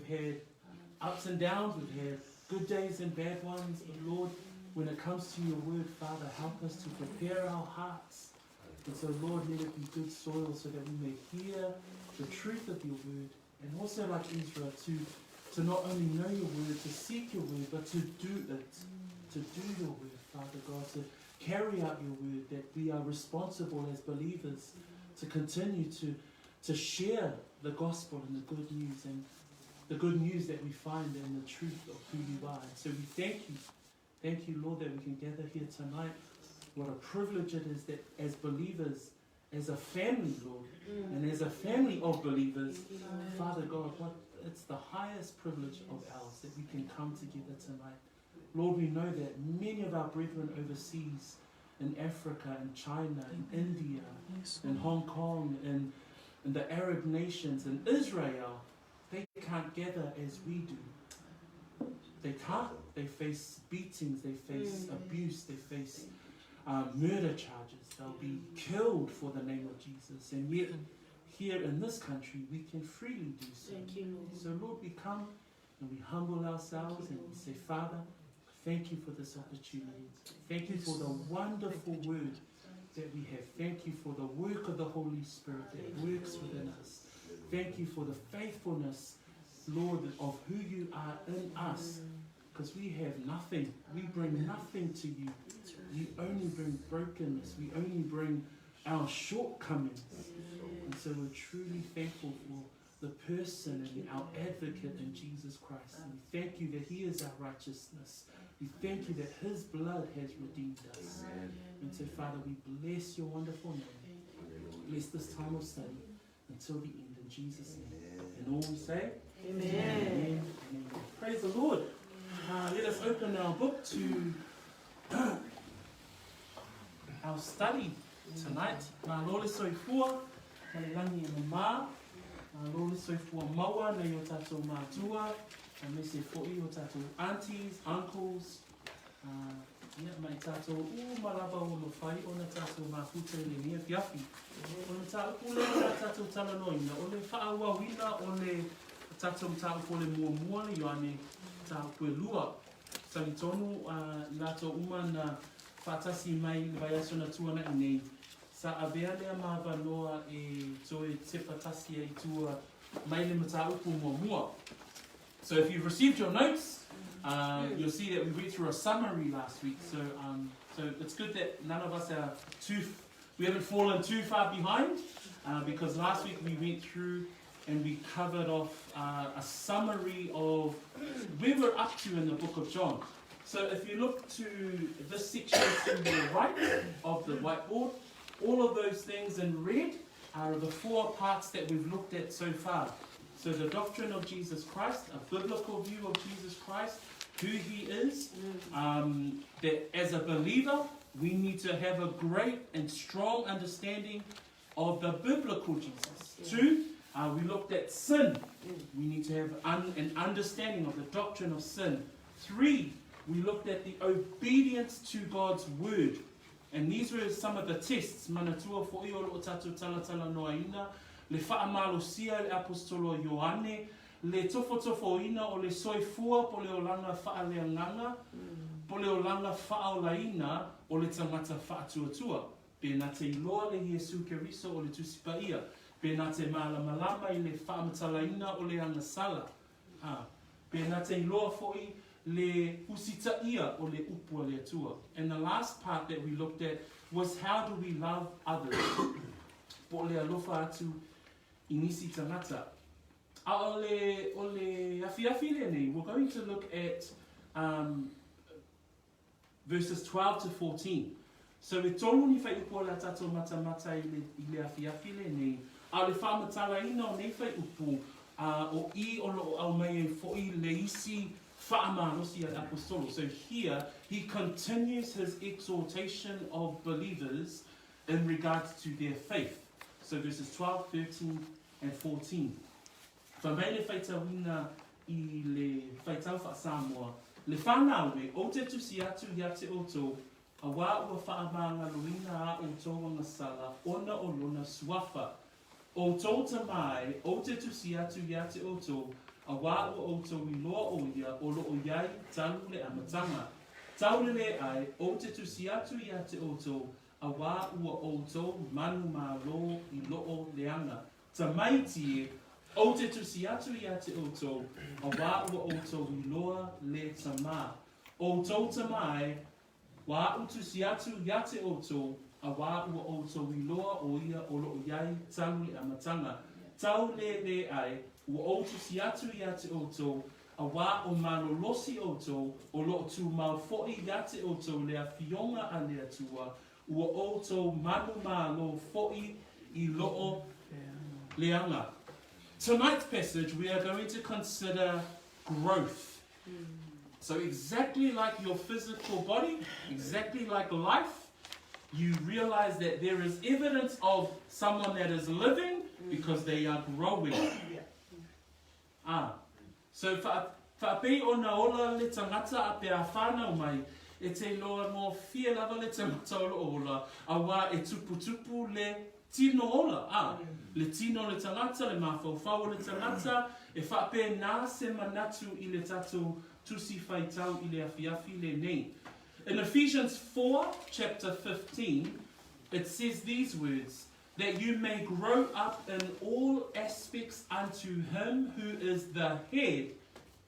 had ups and downs, we've had good days and bad ones. But Lord, when it comes to your word, Father, help us to prepare our hearts. And so, Lord, let it be good soil so that we may hear the truth of your word. And also, like Israel, to not only know your word, to seek your word, but to do it. To do your word, Father God, to carry out your word, that we are responsible as believers to continue to share the gospel and the good news, and the good news that we find in the truth of who you are. And so we thank you. Thank you, Lord, that we can gather here tonight. What a privilege it is that as believers, as a family, Lord, and as a family of believers, Father God, it's the highest privilege of ours that we can come together tonight. Lord, we know that many of our brethren overseas, in Africa, in China, in India, in Hong Kong, in the Arab nations, in Israel, they can't gather as we do. They can't. They face beatings, they face abuse, they face murder charges. They'll be killed for the name of Jesus. And yet, here in this country, we can freely do so. Thank you, Lord. So, Lord, we come and we humble ourselves and we say, Father, thank you for this opportunity. Thank you for the wonderful word that we have. Thank you for the work of the Holy Spirit that works within us. Thank you for the faithfulness, Lord, of who you are in us. Because we have nothing. We bring nothing to you. You only bring brokenness. We only bring our shortcomings. And so we're truly thankful for the person and our advocate in Jesus Christ. And we thank you that he is our righteousness. We thank you that his blood has redeemed us. And so, Father, we bless your wonderful name. Bless this time of study until the end in Jesus' name. And all we say, Amen. Amen. Amen. Praise the Lord. Let us open our book to our study tonight. Ngā lole soifua, ngā langi e mā. Ngā lole soifua maua, nei o tātou mātua. Ngā mese fo'i o tātou aunties, uncles. Mai tātou malaba o lo whai, o na tātou māputa le nia fiafi. O na tātou talanoina, o le whaaua wina, o le tātou tātou le mua le yoane tātou pue lua. Sali tonu lato umana whaatasi mai le vai aso na tuana i nei. Sa avea lea mawanoa e toe te whaatasi e tua mai le mataupu mua. So if you've received your notes, you'll see that we went through a summary last week. So it's good that none of us are we haven't fallen too far behind, because last week we went through and we covered off a summary of where we're up to in the book of John. So if you look to this section to the right of the whiteboard, all of those things in red are the 4 parts that we've looked at so far. So the doctrine of Jesus Christ, a biblical view of Jesus Christ, who he is, that as a believer, we need to have a great and strong understanding of the biblical Jesus. 2, we looked at sin. We need to have an understanding of the doctrine of sin. 3, we looked at the obedience to God's word. And these were some of the tests. Manatua fo'i o lo tatu talatala noaina, le whaamalosia le apostolo Ioane, le tofo ina o le soifua po le olanga whaaleanganga, po le olanga whaolaina o le tangata whaatuatua. Pēnā te iloa le Jesu Keriso o le tusipaia. Pēnā te malamalama i le whaamatalaina o le angasala. Pēnā te iloa fo'i le usitaia o le upua le atua. And the last part that we looked at was how do we love others? Po le alofa atu inisi tangata. O le afiafi le nei, we're going to look at verses 12 to 14. So we tonu ni whai upo la tato mata i le afiafi le nei. A le whaamatala ina o nei whai upo o I o lo au mai fo'i le isi whaamanosi al apostolo. So here, he continues his exhortation of believers in regards to their faith. So verses 12, 13 and 14. Whamai le whaitawina I le whaitau wha Samoa. Le whanawe, o te tusi atu ia te oto, a wā ua whaamanga loina a o tō wanga sala, ona o lona suafa. O tō te mai, o te tusi atu ia te o tō, a wā ua o tō I loa o ia, o lo o iai talu le amatanga. Taule le ai, o te tusi atu ia te o tō, a wā ua o tō manu mā lo I loo leanga. Ta mai tie, o te tusi atu ia te o tō, a wā ua o tō I loa le ta mā. O tō te mai, wā u tusi atu ia te o tō, a wā ua o tō I loa o ia o lo o iai talu le amatanga. Tau le ai, ua o tusi atu ia te o tō, a wā o malo losi o tō, o lo tū mau fo'i ia te o tō lea fionga a lea tua, ua o tō manu malo fo'i I loo leanga. Tonight's passage we are going to consider growth. So exactly like your physical body, exactly like life, you realize that there is evidence of someone that is living because they are growing. So whaapi o na ola le tangata a pe a whanau mai, e te loa mō fia lava le tangata o ola, a wā e tupu le tino ola. Le tino le tangata, le mawhauwhau le tangata, e whaape nā se manatu I le tatu tusi whaitau I le awhiawhi le nei. In Ephesians 4, chapter 15, it says these words, that you may grow up in all aspects unto him who is the head,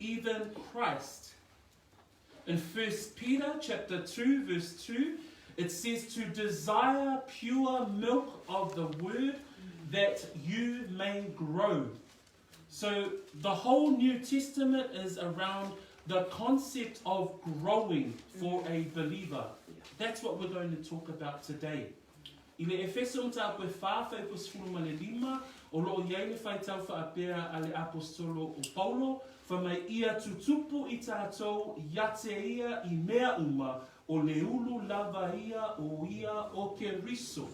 even Christ. In 1 Peter chapter 2, verse 2, it says to desire pure milk of the word that you may grow. So the whole New Testament is around the concept of growing for a believer. That's what we're going to talk about today. I le Efeso mta koe whawhai pasfuru ma le lima, o loo iei le whaitau whaapea a le apostolo o Paulo, whamai ia tutupu I tātou iate ia I mea uma, o le ulu lava ia o ke riso.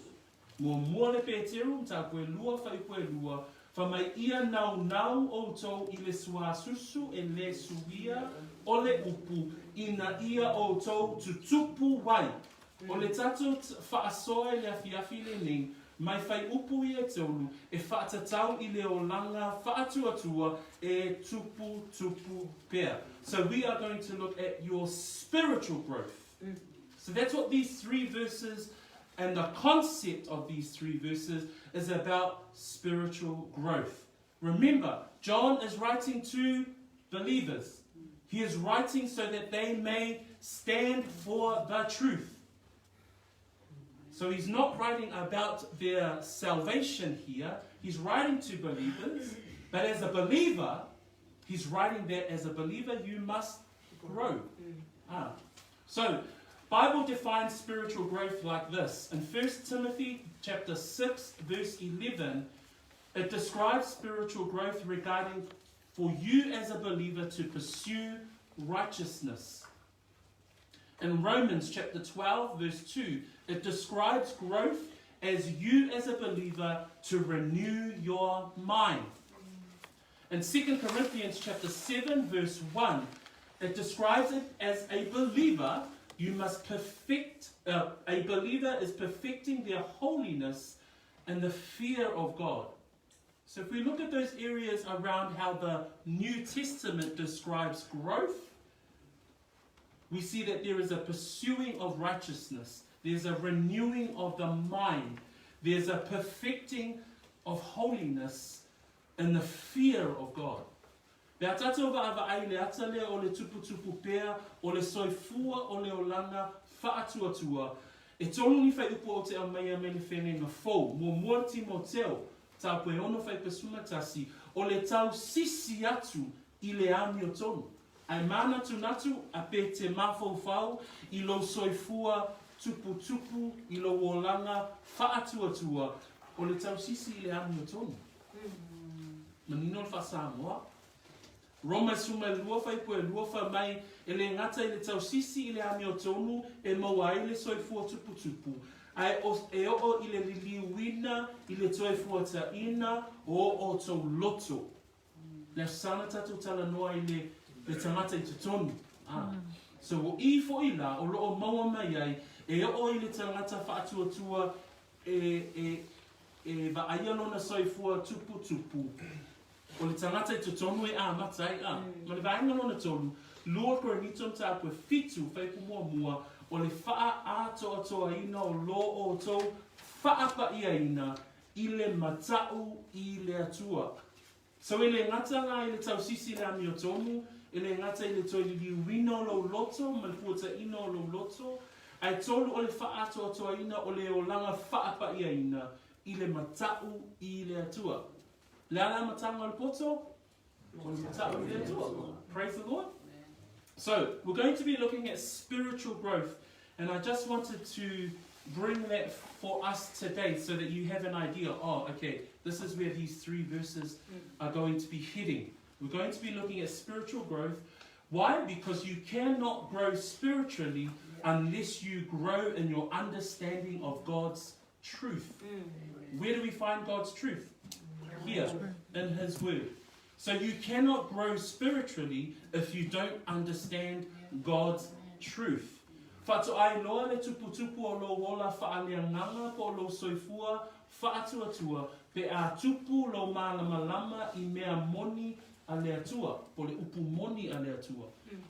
Mua le Peteru mta koe lua whai koe lua, whamai ia nau o tau I le sua susu e le suia o le upu ina ia o tau tutupu wai. O le tatu whaasoa le awhiawhi le ning, mai whai upu I e taulu, e whaatatau I le olanga whaatuatua e tupu pea. So we are going to look at your spiritual growth. So that's what these three verses and the concept of these three verses is about spiritual growth. Remember, John is writing to believers. He is writing so that they may stand for the truth. So he's not writing about their salvation here. He's writing to believers. But as a believer, he's writing that as a believer, you must grow. So, Bible defines spiritual growth like this. In 1 Timothy chapter 6, verse 11, it describes spiritual growth regarding for you as a believer to pursue righteousness. In Romans chapter 12, verse 2, it describes growth as you as a believer to renew your mind. In 2 Corinthians chapter 7, verse 1, it describes it as a believer, you must perfect, a believer is perfecting their holiness and the fear of God. So if we look at those areas around how the New Testament describes growth, we see that there is a pursuing of righteousness. There's a renewing of the mind. There's a perfecting of holiness and the fear of God. Pea tātou wa ai le ata lea o le tupu pea, o le soifua o le olanga whaatuatua. E tonu ni whai upo o te amaia me le whenenga fōu. Mua Timoteo, tā koe ono whai pasuma tasi, o le tau sisi atu I le ami o tonu. Ai mana tunatu a pe te mawhauwhau I lo soifua tupu I lo olanga whaatuatua o le tau sisi I le ami o tonu. Manino le whasamoa. Roma suma lua whai koe lua wha mai e le ngata I le tau sisi I le ami o tonu e maua I le soifua tupu. Ai e o I le liliuina I le soifua ta ina o tau loto. Le sana tatu tala noa I le tangata I te tonu. So o I fo I la o loo maua mai ai e o I le tangata whaatuatua e va aiano na soifua tupu. O le tangata I totonu e matai a. Ma le vaenga no na tolu. Lua kore niton ta pue fitu whaipu mua o le wha atoa ina o lo o tau whaapa ia ina I le matau I le atua. So I le ngata ngā I le tau sisi le ami o tomu, I le ngata I le toi li wino lo loto, ma le puata ino lo loto, ai tolu o le wha atoa ina o le o langa whaapa ia ina I le matau I le atua. Le ala matanga le poto, o le matau I le atua. Praise the Lord. So, we're going to be looking at spiritual growth, and I just wanted to bring that for us today so that you have an idea. Oh, okay, this is where these 3 verses are going to be heading. We're going to be looking at spiritual growth. Why? Because you cannot grow spiritually unless you grow in your understanding of God's truth. Where do we find God's truth? Here, in His Word. So you cannot grow spiritually if you don't understand God's truth. Whatu ai loa le tupu o lo wola whaaleanganga po lo soifua whaatuatua pe a tupu lo malamalama I mea moni a le atua, po le upu moni a le atua.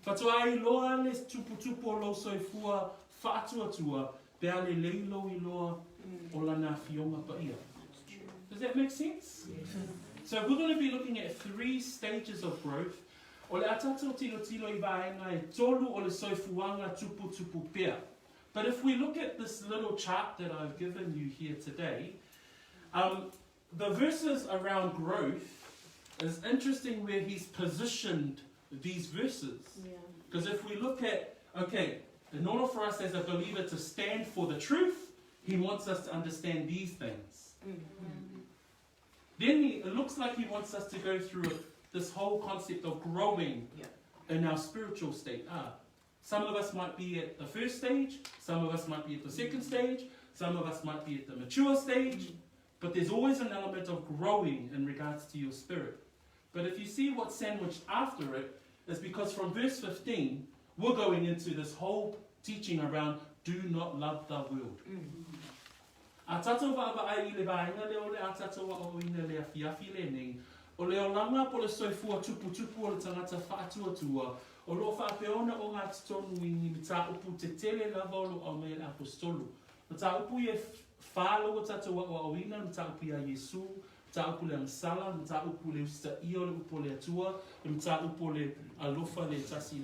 Whatu ai loa le tupu o lo soifua whaatuatua pe a le leilo I loa o lana fionga pa ia. Does that make sense? So we're going to be looking at 3 stages of growth. O le atato tilo I vaenga e tolu o le soifuanga tupu pea. But if we look at this little chart that I've given you here today, the verses around growth is interesting where he's positioned these verses. Because if we look at, okay, in order for us as a believer to stand for the truth, he wants us to understand these things. Then it looks like he wants us to go through this whole concept of growing in our spiritual state. Some of us might be at the first stage, some of us might be at the second stage, some of us might be at the mature stage, but there's always an element of growing in regards to your spirit. But if you see what's sandwiched after it, it's because from verse 15, we're going into this whole teaching around do not love the world. A tatou wa ai I le vaenga le ole a tatou wa o ina le afiafi le nei. O le o langa po le soifua tupu o le tangata whaatuatua. O lo whapeona o ngā titonu I ni mita upu te tele lava o lo o mea le apostolu. Mita upu e whālo o tatou wa o ina, mita upu a Yesu, mita upu le amsala, mita upu le usta io le upu le atua, mita upu le alofa le tasi.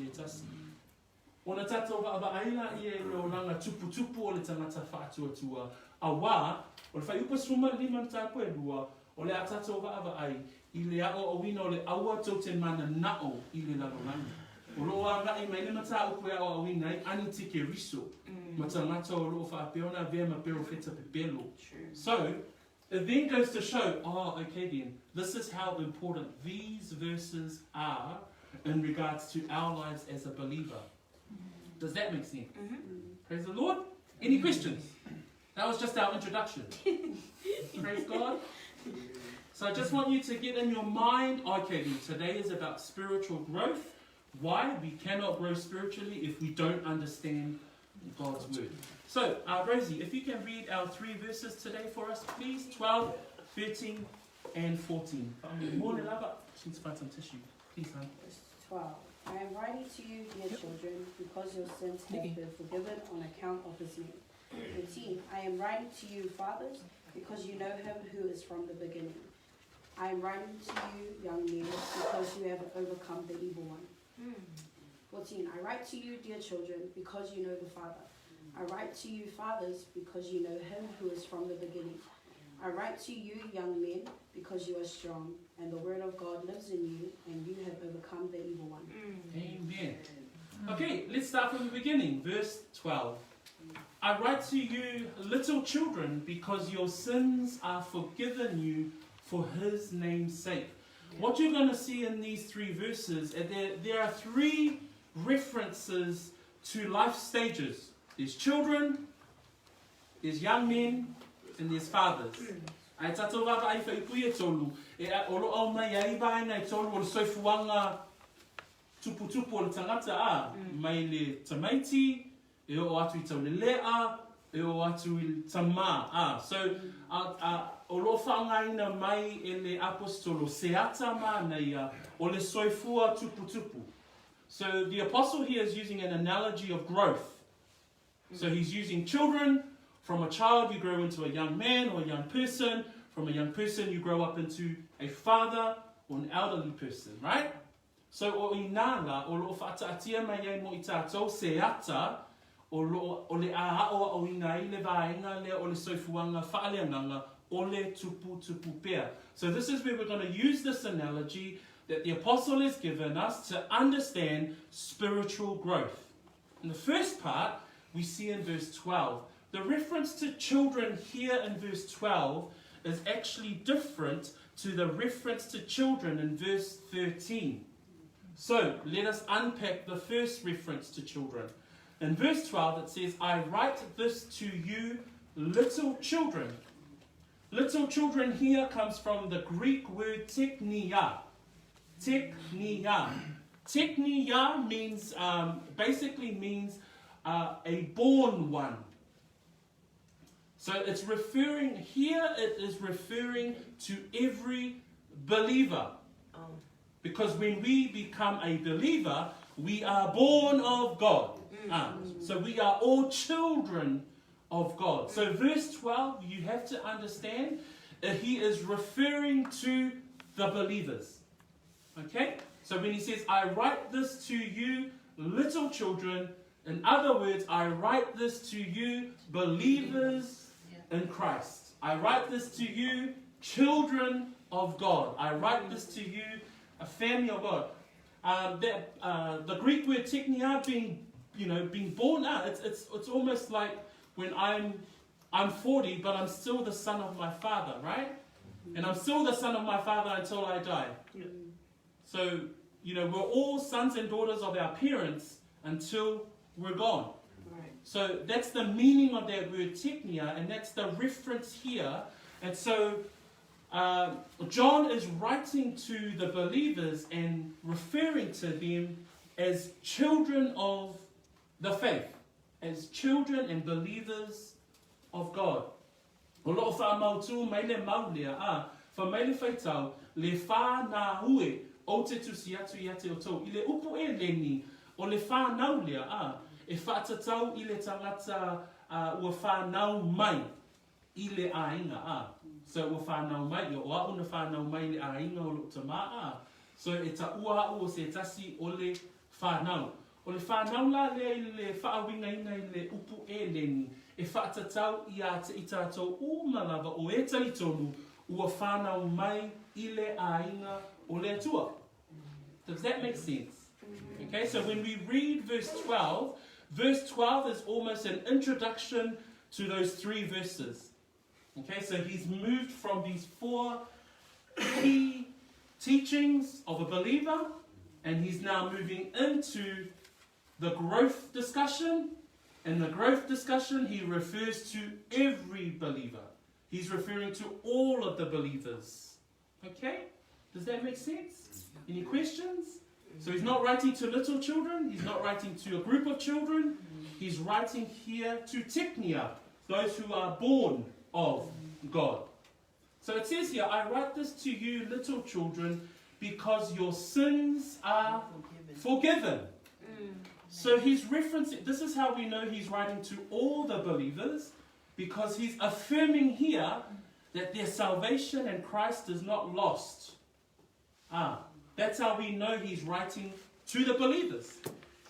O na tatou wa aina I e le o langa tupu o le tangata whaatuatua. A wā, o le whai upa suma 5 tāpua e 2, o le atatou wa ai, I le ao o wina o le aua tau te mana nao I le lalonani. O lo a ngai mai le mata upu e ao o wina I ani tike riso, ma tangata o lo whaapeona vea ma pero feta pepelo. So, it then goes to show, okay then, this is how important these verses are in regards to our lives as a believer. Does that make sense? Praise the Lord. Any questions? That was just our introduction. Praise God. So I just want you to get in your mind, okay, today is about spiritual growth. Why? We cannot grow spiritually if we don't understand God's word. So, Rosie, if you can read our 3 verses today for us, please. 12, 13, and 14. Morning, lava. Just need to find some tissue. Please, hon. Verse 12. I am writing to you, dear children, because your sins have been forgiven on account of his name. 13. I am writing to you, fathers, because you know him who is from the beginning. I am writing to you, young men, because you have overcome the evil one. 14. I write to you, dear children, because you know the Father. I write to you, fathers, because you know him who is from the beginning. I write to you, young men, because you are strong, and the word of God lives in you, and you have overcome the evil one. Amen. Okay, let's start from the beginning. Verse 12. I write to you, little children, because your sins are forgiven you for his name's sake. What you're going to see in these 3 verses, there are 3 references to life stages. There's children, there's young men, and there's fathers. Ai tatou waka ai whaipui e tolu. E olo au mai ai vaenga e tolu o le soifuanga tupu o le tangata a. Mai le tamaiti, e o atu I tau le lea, e o atu I tama a. So o lo whaangaina mai e le apostolo seata māneia o le soifua tupu. So the apostle here is using an analogy of growth. So he's using children. From a child you grow into a young man or a young person. From a young person you grow up into a father or an elderly person, right? So o inala o lo whaataatia mai ei mo I tātou seata o le aaoa o inga I le vaenga lea o le soifuanga whaaleanganga o le tupu pea. So this is where we're going to use this analogy that the apostle has given us to understand spiritual growth. In the first part, we see in verse 12. The reference to children here in verse 12 is actually different to the reference to children in verse 13. So, let us unpack the first reference to children. In verse 12 it says, I write this to you, little children. Little children here comes from the Greek word teknia. Teknia. Teknia means, basically means a born one. So it's referring, here it is referring to every believer. Because when we become a believer, we are born of God. So we are all children of God. So verse 12, you have to understand that he is referring to the believers. Okay? So when he says, I write this to you, little children, in other words, I write this to you, believers in Christ. I write this to you, children of God. I write this to you, a family of God. The Greek word teknia, being born out. It's almost like when I'm 40, but I'm still the son of my father, right? And I'm still the son of my father until I die. So we're all sons and daughters of our parents until we're gone. So that's the meaning of that word teknia, and that's the reference here. And so John is writing to the believers and referring to them as children of the faith, as children and believers of God. O loo wha mautu mai le maulea fa mai le whaitau le wha nā hue o te tusi atu I ate o tau I le upu e leni o le wha naulea e whaatatau I le tangata ua whanau mai I le ainga So ua whanau mai, o au na whanau mai le ainga o luk tama So e ta ua au o se tasi o le whanau. O le whanau la le whaawinga ina I le upu e leni e whaatatau I te I tātou umalawa o e taitonu ua whanau mai I le ainga o le atua. Does that make sense? Okay, so when we read verse 12 is almost an introduction to those 3 verses. Okay, so he's moved from these 4 key teachings of a believer, and he's now moving into the growth discussion. In the growth discussion, he refers to every believer. He's referring to all of the believers. Okay, does that make sense? Any questions? So he's not writing to little children. He's not writing to a group of children. He's writing here to teknia, those who are born of God. So it says here, I write this to you, little children, because your sins are forgiven. So he's referencing, this is how we know he's writing to all the believers, because he's affirming here that their salvation in Christ is not lost. That's how we know he's writing to the believers.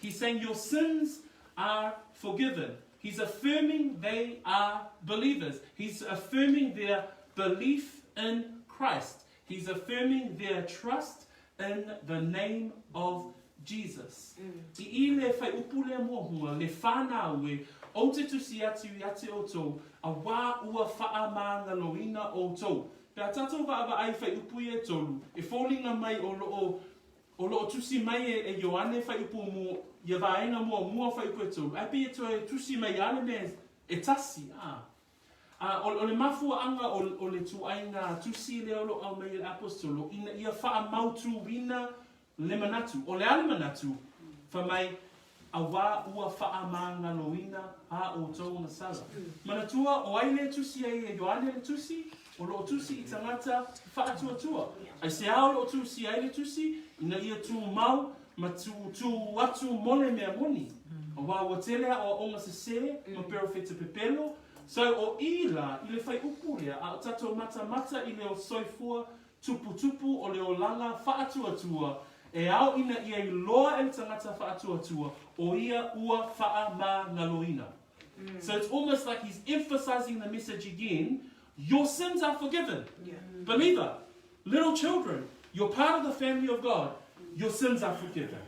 He's saying your sins are forgiven. He's affirming they are believers. He's affirming their belief in Christ. He's affirming their trust in the name of Jesus. I le whai upule mohua, le whanau e, o te tusi atu I ate o tō, a wā ua wha maanga loina o tō. Pea tatou wa ai whai upu e tolu, e wholinga mai o loo tusi mai e Ioane whai upu mo, ia vaenga mua whai upu e tolu. Ai pe e tusi mai ale me e tasi. O le mafua anga o le tuainga tusi le olo au mai le apostolo, ina ia wha mautu wina le manatu, o le ale manatu, wha mai a wā ua wha maanga loina a o tō na sala. Manatua o ai le tusi e Ioane le tusi, o loo tusi I tangata whaatuatua. Ai se ao loo tusi ai le tusi, ina ia tu mau, ma tu watu mole mea moni. O wā watelea o onga se se, ma pero feta pepelo. So o ila, I le whai upurea, a o tato mata I le o soifua, tupu o le o langa whaatuatua, e ao ina ia I loa e tangata whaatuatua, o ia ua wha ma ngaloina. So it's almost like he's emphasizing the message again. Your sins are forgiven. Believer, little children, you're part of the family of God. Your sins are forgiven.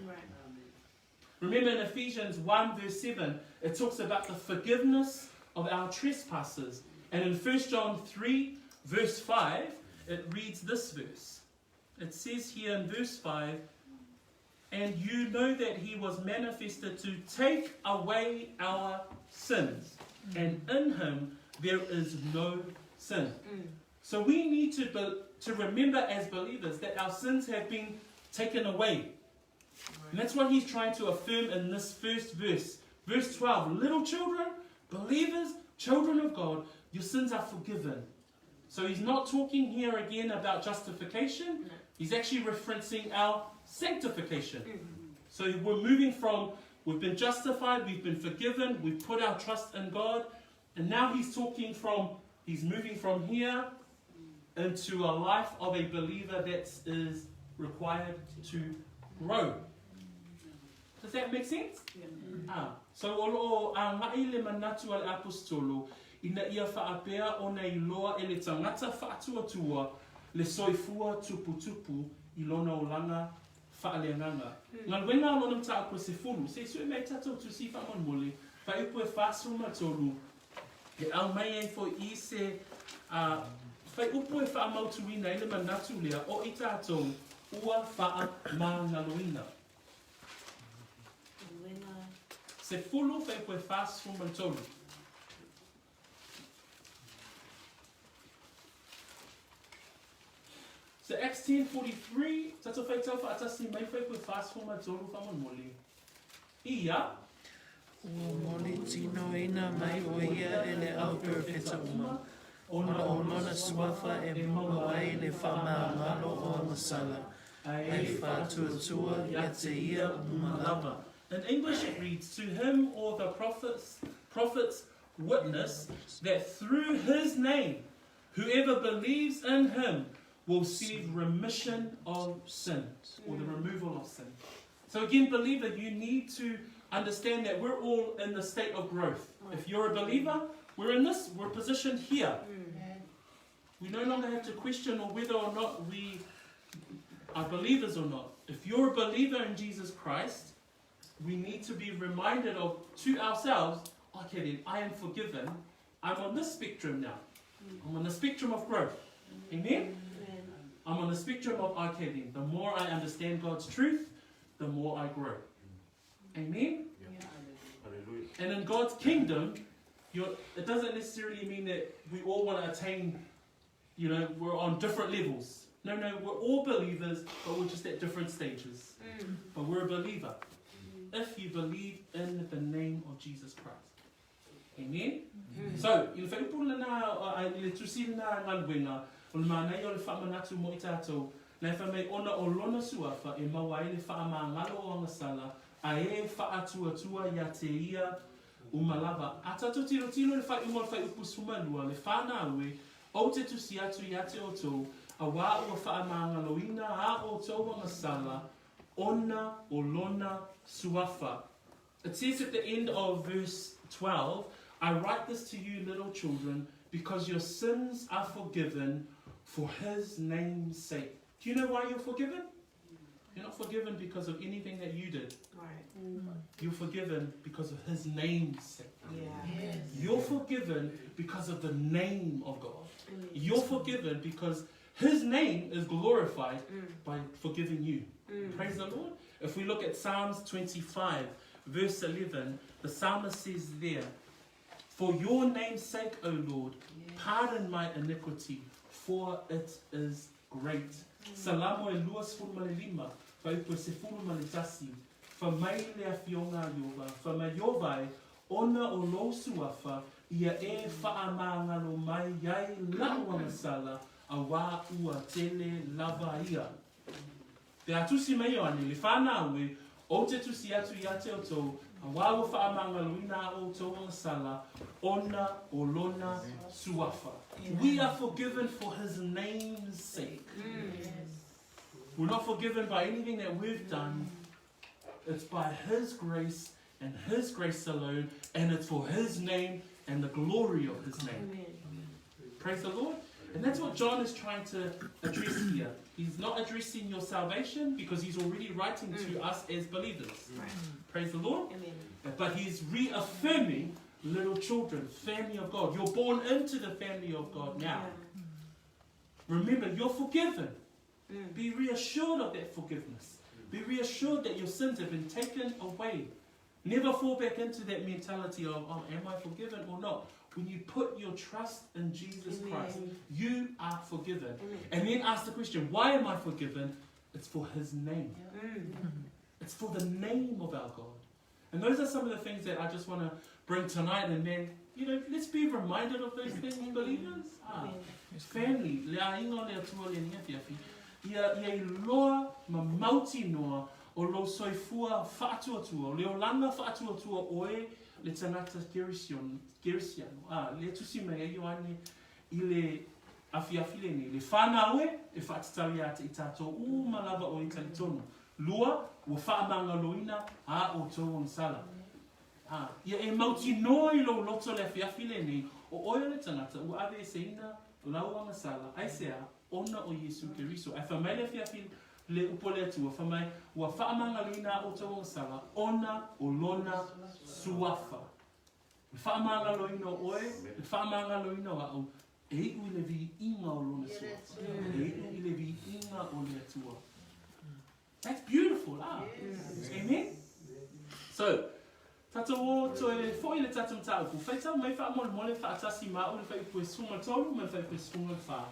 Remember in Ephesians 1 verse 7, it talks about the forgiveness of our trespasses. And in 1 John 3 verse 5, it reads this verse. It says here in verse 5, and you know that he was manifested to take away our sins, and in him there is no sin. So we need to remember as believers that our sins have been taken away. And that's what he's trying to affirm in this first verse. Verse 12, little children, believers, children of God, your sins are forgiven. So he's not talking here again about justification. He's actually referencing our sanctification. So we're moving from, we've been justified, we've been forgiven, we've put our trust in God, and now he's moving from here into a life of a believer that is required to grow. Does that make sense? So olo a ngai le manatu al apostolo ina ia whaapea o nei loa e le tangata whaatuatua le soifua tupu I lona o langa whaaleanganga. Ngal wenga lona mta ako se fulu, se sui mei tatou tu si whamon mole, pa ipu e whaasuma tolu, e au mai e fo I se, whai upu e whaamautuina ele manatu lea o I tatou ua wha ma ngaloina. Se fulu whai upu e whaasuma tolu. So Acts 10:43, tato whai tau whaatasi mai whai upu e whaasuma tolu whamon mole. Ia, Ua mole tino ina mai o ia e le au perfeta uma. Ona o lona suafa e maua ai le whamangalo o masala. Ai whātuatua ia te ia umalava. In English it reads, to him all the prophets witness that through his name, whoever believes in him will receive remission of sin, or the removal of sin. So again, believer, you need to understand that we're all in the state of growth. If you're a believer, we're positioned here. We no longer have to question whether or not we are believers or not. If you're a believer in Jesus Christ, we need to be reminded to ourselves, okay then, I am forgiven. I'm on this spectrum now. I'm on the spectrum of growth. Amen? I'm on the spectrum of, okay then, the more I understand God's truth, the more I grow. Amen? And in God's kingdom, it doesn't necessarily mean that we all want to attain, we're on different levels. No, we're all believers, but we're just at different stages. But we're a believer. If you believe in the name of Jesus Christ. Amen? So, il whai upula na, le tusi na ngalwenga, o le manai o le whamanatu mo I tātou, nei whamei ona o lona suafa e mawai le whaamangalo o angasala, a e whaatuatua ia te ia umalava. A tātou tino le whai umol whai upusumalua, le whana aue, o te tusi atu ia te o tō, a wā ua whaamangaloina a o tō angasala, ona o lona suafa. It says at the end of verse 12, I write this to you, little children, because your sins are forgiven for his name's sake. Do you know why you're forgiven? You're not forgiven because of anything that you did. You're forgiven because of his name's sake. Yes. You're forgiven because of the name of God. You're forgiven because his name is glorified by forgiving you. Praise the Lord. If we look at Psalms 25, verse 11, the psalmist says there, for your name's sake, O Lord, pardon my iniquity, for it is great. Salamo e luas furmale lima, faipo se furmale tasi, fa mai le afionga yova, fa mai yovai, ona o lo suafa, ia e whaamangalo mai iai laua sala a wā ua tele lava ia. Te atusi mai o ane, le whānau e, o te tusi atu i ate o tō, a wā ua whaamangalo ina o tō sala, ona o lona suafa. We are forgiven for his name's sake. We're not forgiven by anything that we've done. It's by his grace and his grace alone, and it's for his name and the glory of his name. Amen. Praise the Lord. And that's what John is trying to address here. He's not addressing your salvation because he's already writing to us as believers. Praise the Lord. Amen. But he's reaffirming little children, family of God. You're born into the family of God now. Remember, you're forgiven. Be reassured of that forgiveness. Be reassured that your sins have been taken away. Never fall back into that mentality of, oh, am I forgiven or not? When you put your trust in Jesus Christ, you are forgiven. And then ask the question, why am I forgiven? It's for his name. It's for the name of our God. And those are some of the things that I just want to bring tonight. And then, you know, let's be reminded of those things, believers. Family. Ia loa ma mauti noa o lo soifua whaatuatua, o leo langa whaatuatua oe le tangata Gerisiano. Le tusi mea i ane i le afiafile ni. Le whana oe e whaatatawi ate i tātou malawa o i talitono. Lua ua whaamanga loina a o tō on sala. Ia e mauti noa i lo loto le afiafile ni o oe le tangata ua ave e seina laua masala. Ai sea ona o Yesu Keriso. Ai whamai le fiafil le upole atua. Whamai ua whaamanga loina o tō sala. Ona o lona suafa. Le whaamanga loina o oe. Le whaamanga loina o au. E iku i le vi inga o lona suafa. E iku i le vi inga o le atua. That's beautiful, Amen? So, tata o toe foi le tata mtau. Ku whaitau mai wha mole mole wha atasi mao le wha ipu e sunga tolu, mai wha ipu e sunga wha.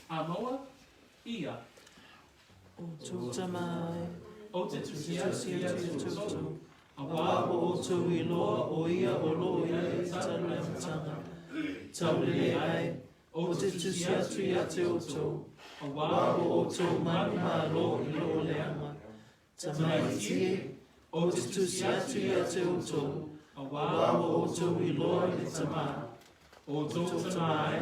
Maua, ia. O tūta mai, O te tusia tūtu. A wā o tū i loa o ia o lo ia e tanu e matanga. Tau le ai, o te tusia tu ia te o tō. A wā o tū manu mā lo i lo le ama. Tamai tie, o te tusia tu ia te o tō. A wā o tū i loa i tamā. O tō tamai.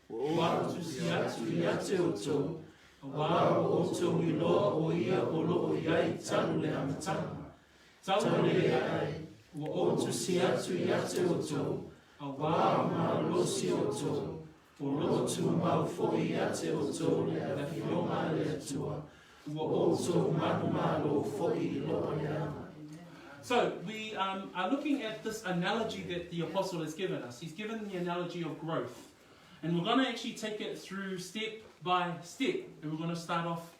Wā tu siatu ia te oto, wā o oto i loa o ia o loo iai tanu le amatanga. Tau le ai, wā o tu siatu ia te oto, wā ma losi oto, o loo tu mau foi ia te oto le a whionga le atua, wā o tu manu malo foi i loa le ama. So, we are looking at this analogy that the apostle has given us. He's given the analogy of growth. And we're going to actually take it through step by step. And we're going to start off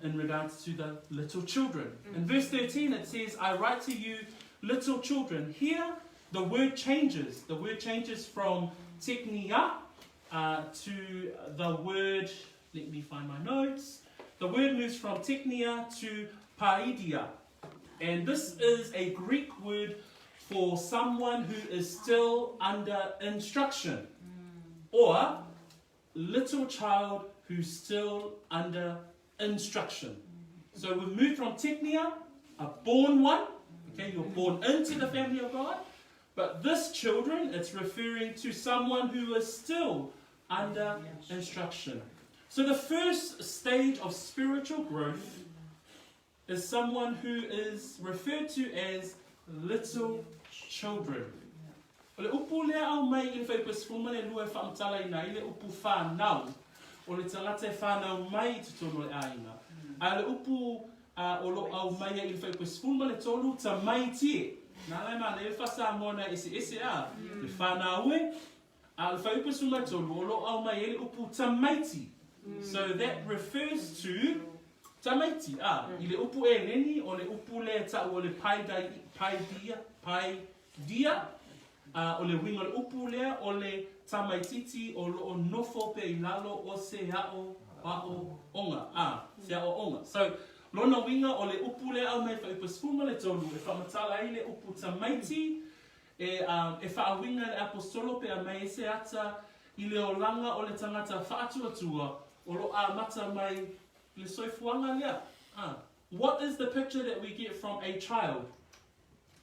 in regards to the little children. In verse 13 it says, I write to you, little children. Here the word changes. The word changes from teknia to the word, let me find my notes. The word moves from teknia to paidia. And this is a Greek word for someone who is still under instruction. Or little child who's still under instruction. So we've moved from teknia, a born one. Okay, you're born into the family of God. But this children, it's referring to someone who is still under instruction. So the first stage of spiritual growth is someone who is referred to as little children. O le upu lea au mai i le whaipasifuma le lua e whaamtala ina i le upu whanau. O le tangata e whanau mai i tutono le aina. A le upu o lo au mai i le whaipasifuma le tolu ta mai tie. Nā lai mana e whasa mona ese a. Le whanau e. A le whaipasifuma tolu o lo au mai i le upu ta maiti. So that refers to ta maiti. I le upu e neni o le upu le ta o le paidia. O le winga le upu lea o le tamaititi o lo nofo pe i lalo o se hao onga. Se hao onga. So, lona winga o le upu lea au mai whaipasifuma le tolu e whamatala i le upu tamaiti e whaawinga le apostolo pe a mai se ata I le olanga o le tangata whaatuatua o lo a mata mai le soifuanga lea. What is the picture that we get from a child?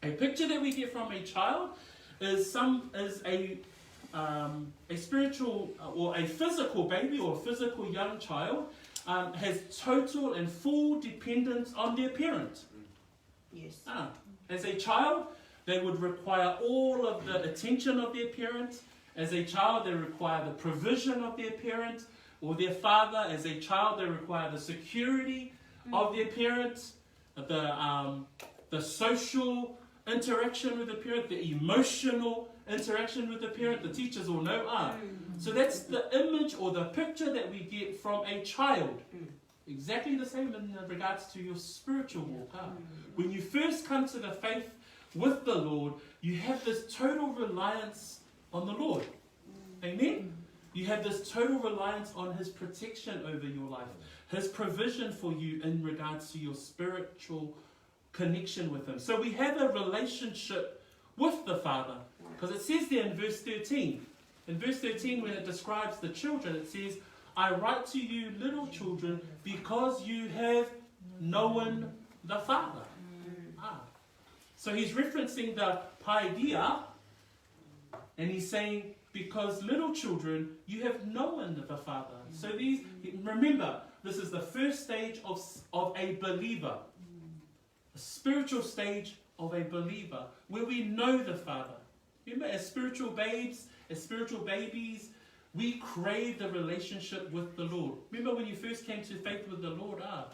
A picture that we get from a child is a spiritual or a physical baby or a physical young child has total and full dependence on their parent. Yes. As a child, they would require all of the attention of their parent. As a child, they require the provision of their parent or their father. As a child, they require the security of their parents, the social interaction with the parent, the emotional interaction with the parent. The teachers all know. So that's the image or the picture that we get from a child. Exactly the same in regards to your spiritual walk. When you first come to the faith with the Lord, you have this total reliance on the Lord. Amen? You have this total reliance on His protection over your life, His provision for you in regards to your spiritual connection with Him. So we have a relationship with the Father. Because it says there in verse 13. In verse 13, when it describes the children, it says, I write to you, little children, because you have known the Father. So he's referencing the paideia, and he's saying, because little children, you have known the Father. So remember, this is the first stage of a believer. A spiritual stage of a believer, where we know the Father. Remember, as spiritual babes, as spiritual babies, we crave the relationship with the Lord. Remember when you first came to faith with the Lord? I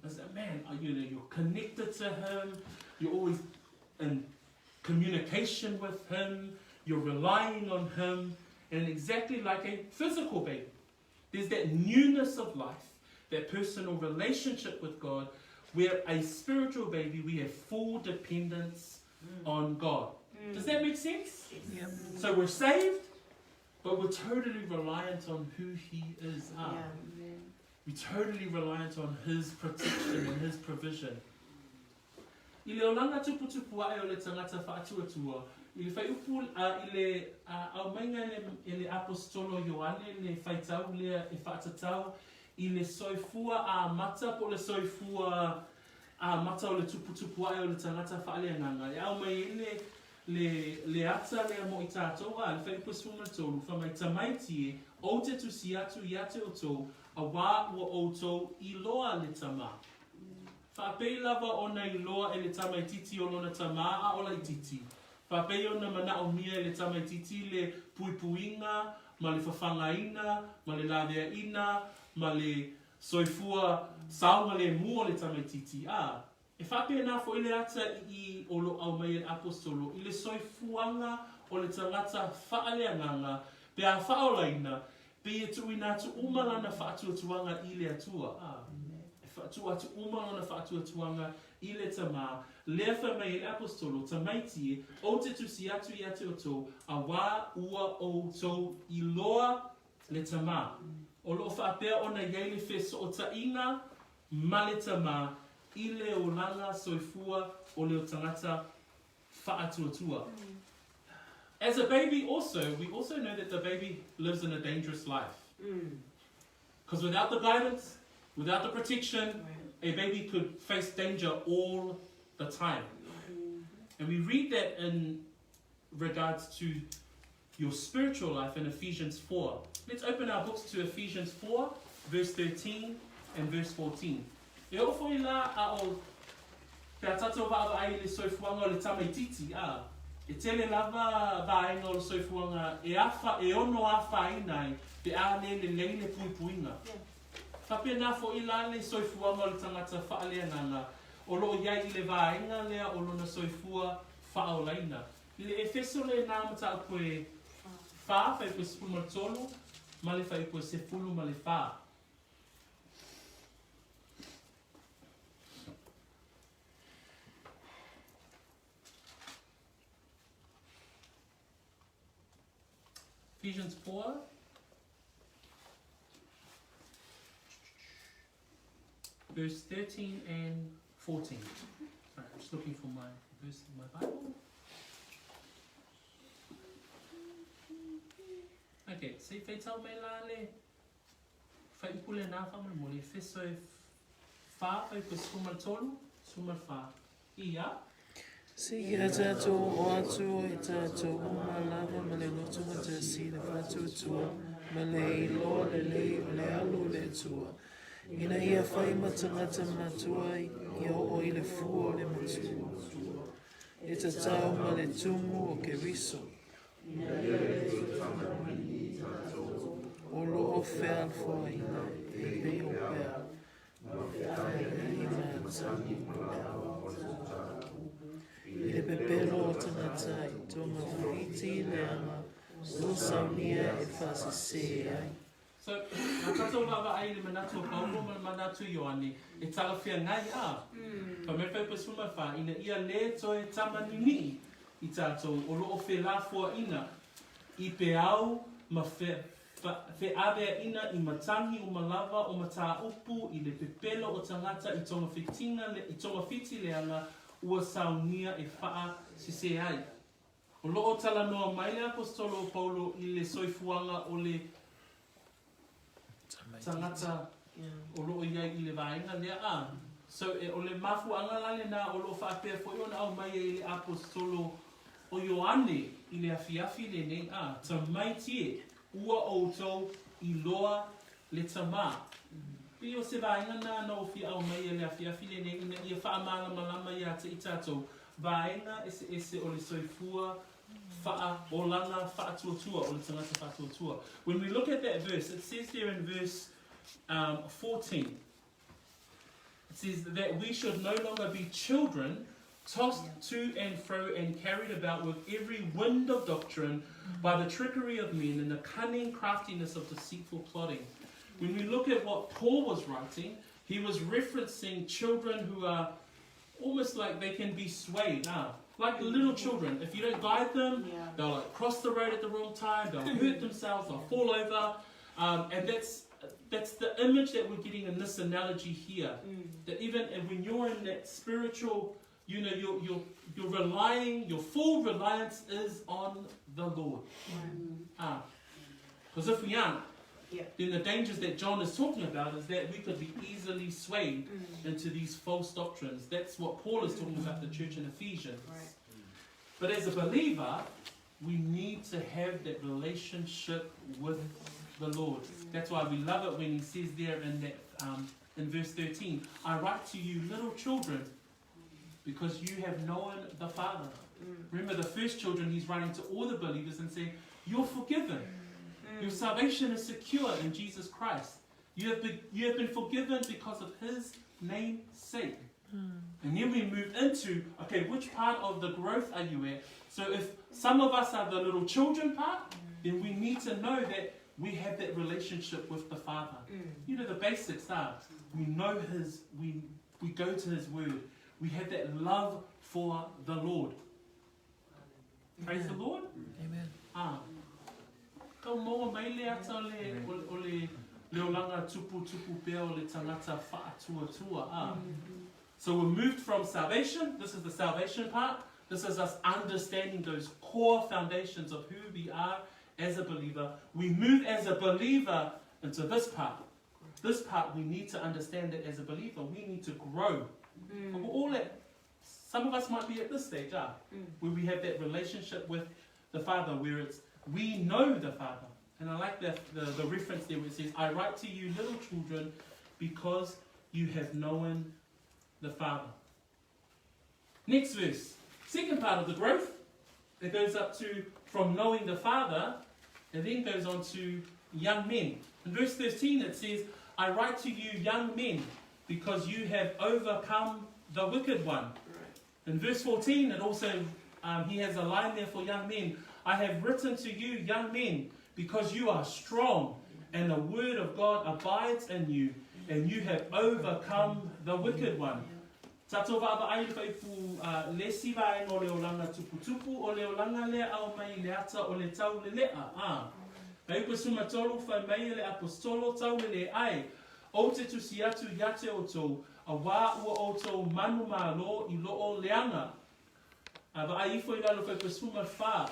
said, man, you're connected to Him. You're always in communication with Him. You're relying on Him. And exactly like a physical baby, there's that newness of life, that personal relationship with God, where a spiritual baby, we have full dependence on God. Does that make sense? Yep. So we're saved, but we're totally reliant on who He is. We're totally reliant on His protection and His provision. I le olanga tupu ai o le tangata whaatuatua, I le whai upu I le au mainga le apostolo Ioane le whaitau lea e whaatatau I le soifua a mata po le soifua a mata o le tupu ai o le tangata whaaleanganga. E au mai le ata lea mo I tātou le whai upusunga tolu whamai tamaiti e o te tusi atu I ate o tō a wā ua o tō I loa le tama. Whapei lava o nei loa e le tamaititi o lona tama a o lai titi. Whapei o na mana o mia e le tamaititi le puipuinga, ma le whawhangaina, ma le laweaina, ma le soifua saunga le mua le tamaititi. E whapei nā fo I le ata I o lo au mai e apostolo, I le soifuanga o le tangata whaaleanganga, pe a whaolaina, pe e tui nā tu umalana whaatuatuanga I le atua. Atu umalana whaatuatuanga I le tama, lea whamai e apostolo, tamaiti e, o te tusi atu I ate o tō, a wā ua o tō I loa le tama. O lo whaapea o na yeile wheso o tainga, ma le tama, I le o langa soifua o leo tangata whaatuatua. As a baby we also know that the baby lives in a dangerous life. Because without the guidance, without the protection, a baby could face danger all the time. And we read that in regards to your spiritual life in Ephesians 4. Let's open our books to Ephesians 4, verse 13 and verse 14. E o foi la a o te atato wa ai le soifuanga o le tamaititi e tele lava vaenga o le soifuanga e ono afa inai pe a le leile puipuinga. Whapea nā fo I la le soifua mo le tangata whaaleanganga o lo iai I le vaenga lea o lona soifua whaolaina. I le efeso le nā mata a koe wha, whai koe sepulu ma le tolu, ma le whai koe sepulu ma le wha. Ephesians 4. Verse 13 and 14. Sorry, I'm just looking for my verse in my Bible. Okay, say whai tau mai la le whai upule nā whamai mo le wheso e whā whai ko sumal tolu, sumal whā. Ia, Si ia tātou o atu o i tātou o malava ma le notunga te si le whātua tua, ma le ilo le lei o le alu le tua. Ina ia whai matangata matua i o i le fua o le matua. E ta tau ma le tumu o ke riso. O lo o whea alfoa ina e pei o pea. Ina tangi I le pepero o tangata I tonga whiti le ama lo saunia e whasese ai. so, nā tātou lawa ai le manatu o Paulo ma manatu Ioane, e talawhia ngai a. Ka me whai pa suma whā, ina ia le toe tamanini I tātou o loo whelā fua ina I pe au ma whe awea ina I matangi o malawa o mata upu I le pepelo o tangata I tonga whiti leanga ua saunia e whaa sise ai. O loo tala noa mai le apostolo o Paulo I le soifuanga o le tangata o loo iai I le vaenga lea a. So o le mafuanga lale na o loo whaapea fo iona au mai I le apostolo o Ioane I le afiafi le nei a. Ta mai tie ua outou I loa le tama. Pio se vaenga nā no fi au mai le afiafi le nei ina ia wha malama ia te I tātou. Vaenga ese o le soifua wha o langa wha tuatua o le tangata wha tuatua. When we look at that verse, it says there in verse 14, it says that we should no longer be children tossed to and fro and carried about with every wind of doctrine by the trickery of men and the cunning craftiness of deceitful plotting. When we look at what Paul was writing, he was referencing children who are almost like they can be swayed. Like little children, if you don't guide them, they'll like cross the road at the wrong time, they'll hurt themselves, they'll fall over. And that's the image that we're getting in this analogy here. That even when you're in that spiritual, you know, you're relying, your full reliance is on the Lord. Because if we aren't, then the dangers that John is talking about is that we could be easily swayed into these false doctrines. That's what Paul is talking about the church in Ephesians. But as a believer, we need to have that relationship with the Lord. That's why we love it when he says there in that in verse 13, I write to you little children because you have known the Father. Remember the first children, he's writing to all the believers and saying, you're forgiven. Your salvation is secure in Jesus Christ. You have been forgiven because of his name's sake. And then we move into, okay, which part of the growth are you at? So if some of us are the little children part, then we need to know that we have that relationship with the Father. You know, the basics are, we know we go to his word. We have that love for the Lord. Praise the Lord. Amen. Kau moa mai le ata o le leolanga tupu pea o le tangata whaatua. So we're moved from salvation. This is the salvation part. This is us understanding those core foundations of who we are as a believer. We move as a believer into this part. This part we need to understand that as a believer we need to grow. And we're all at, some of us might be at this stage, where we have that relationship with the Father, where it's we know the Father. And I like the reference there where it says, I write to you little children because you have known the Father. Next verse, second part of the growth, it goes up to from knowing the Father, and then goes on to young men. In verse 13 it says, I write to you young men because you have overcome the wicked one. In verse 14 it also, he has a line there for young men. I have written to you, young men, because you are strong, and the word of God abides in you, and you have overcome the wicked one. Tato vava ai whai pu le siva e no leolanga tupu o leolanga lea au mai le ata o le tau le lea. Kai upa suma tolu whai mai le apostolo tau le ai. O te tusi atu yate o tau, a wā ua o tau manu mā lo I lo o leanga. Ava ai ifo I lalo whai upa suma wha.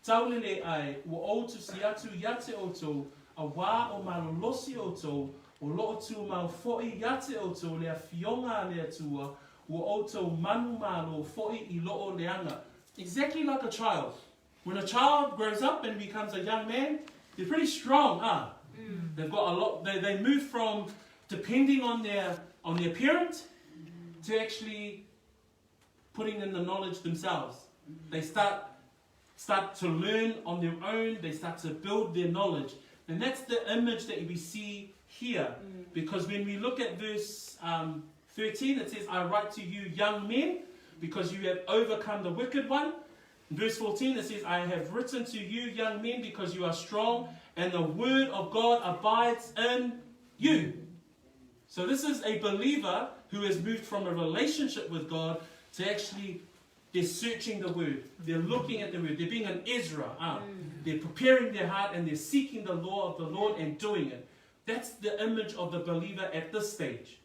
taulele ai, ua outu si atu iate oto, a wā o malolosi oto, o loo tu mau fo'i iate oto, lea fionga lea tua, ua oto manu malo fo'i I loo leanga. Exactly like a child. When a child grows up and becomes a young man, they're pretty strong, They've got a lot, they move from depending on their parent to actually putting in the knowledge themselves. They start to learn on their own, they start to build their knowledge. And that's the image that we see here. Because when we look at verse 13, it says, I write to you young men, because you have overcome the wicked one. In verse 14, it says, I have written to you young men, because you are strong, and the word of God abides in you. So this is a believer who has moved from a relationship with God to actually, they're searching the word. They're looking at the word. They're being an Ezra. They're preparing their heart and they're seeking the law of the Lord and doing it. That's the image of the believer at this stage.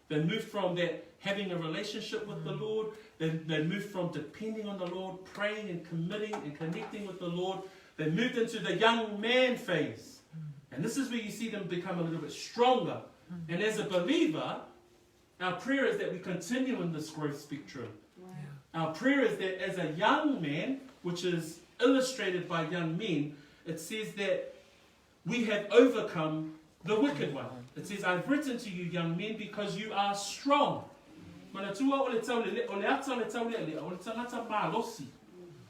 They moved from that having a relationship with the Lord. They moved from depending on the Lord, praying and committing and connecting with the Lord. They moved into the young man phase. And this is where you see them become a little bit stronger. And as a believer, our prayer is that we continue in this growth spectrum. Our prayer is that as a young man, which is illustrated by young men, it says that we have overcome the wicked one. It says, I've written to you, young men, because you are strong. Mana tua o le taulele, o le ata le taulele, o le tangata malosi.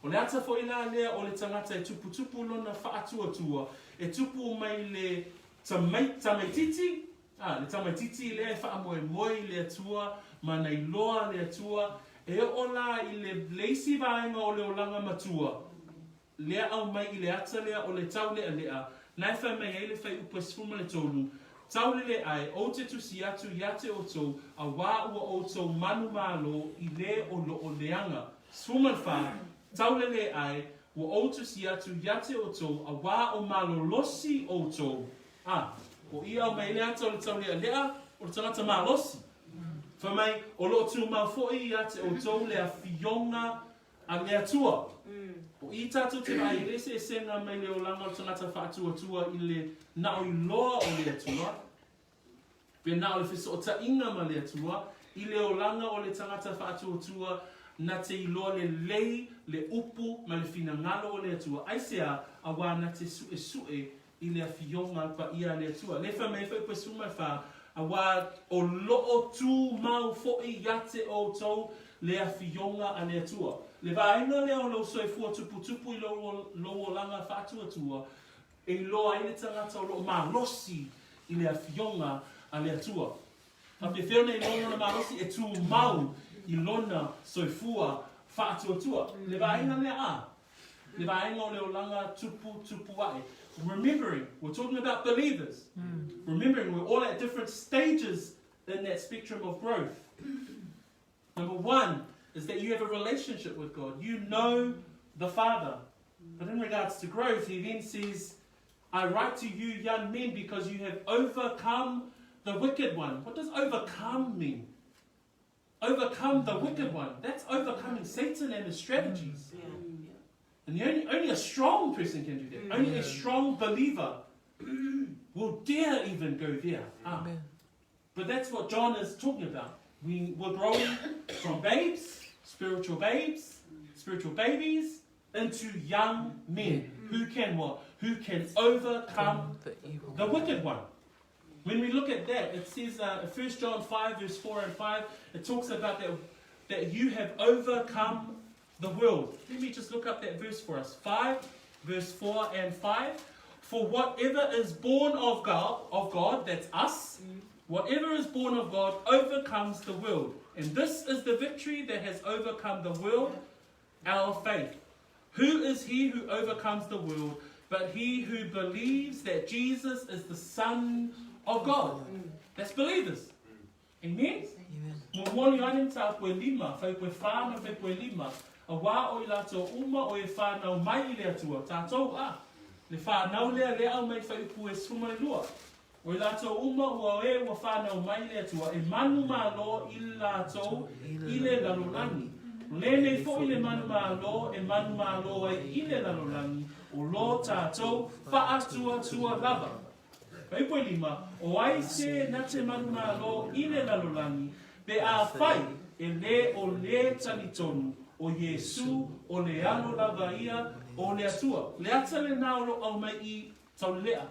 O le ata fo ina lea, o le tangata e tupu lona whaatua, e tupu mai le tamaititi, le tamaititi lea e whaamoe lea tua, mana I loa lea tua, e ola I le leisi vaenga o le olanga matua. Lea au mai I le ata lea o le taulea lea, nai whai mai eile whai upa sifuma le tolu. Taulele ai, o te tusi atu iate o tau, a wā ua o tau manu malo I le o lo o leanga. Sfuman wha, taulele ai, ua o tusi atu iate o tau, a wā o malo losi o tau. O ia o mai lea tau le taulea lea, o le tangata malosi. Wha mai, o lo tu mau fo'i iate o tau lea fionga a lea tua. O I tātou te mai rese e senga mai leo langa o tangata whaatua I le nao I loa o lea tua. Pea nao le whiso o ta inga ma lea tua. I leo langa o le tangata whaatua na te I loa le lei, le upu, ma le whina ngalo o lea tua. Aisea a wā na te sue I lea fionga pa ia lea tua. Le wha mei whai sumai wha a wā o loo tū mau fo'i iate o tau lea fionga a lea tua. Le vaenga lea o lo soifua tupu I lo langa whātua e loa I le tangata o lo malosi I lea fionga a lea tua. A pe whiona I lona malosi e tū mau I lona soifua whātua. Le vaenga lea Le vaenga o leo langa tupu ai. Remembering, we're talking about believers. Remembering, we're all at different stages in that spectrum of growth. Number one is that you have a relationship with God. You know the Father. But in regards to growth, he then says, I write to you, young men, because you have overcome the wicked one. What does overcome mean? Overcome the wicked one. That's overcoming Satan and his strategies. And only a strong person can do that. Only a strong believer will dare even go there. But that's what John is talking about. We're growing from babes, spiritual babies, into young men who can what? Who can overcome the wicked one. When we look at that, it says 1 John 5 verse 4 and 5, it talks about that you have overcome the world. Let me just look up that verse for us. 5 verse 4 and 5. For whatever is born of God, that's us, whatever is born of God overcomes the world. And this is the victory that has overcome the world, our faith. Who is he who overcomes the world but he who believes that Jesus is the Son of God? That's believers. Amen? A wā o I lato uma o e whānau mai I lea tua. Tātou le whānau lea au mai whaipu e suma I lua. O I lato uma ua e ua whānau mai lea tua. E manu mā lo I lato I le lalolani. Lene fo i le manu malo, e manu malo ai i le lalolangi, o lo tātou whaatua tua lava. Paipo lima, o ai se na te manu malo i le lalolangi, pe a whai e le o le talitonu, o Yesu, o le alo lava ia, o le atua. Le ata le naolo au mai i tau lea.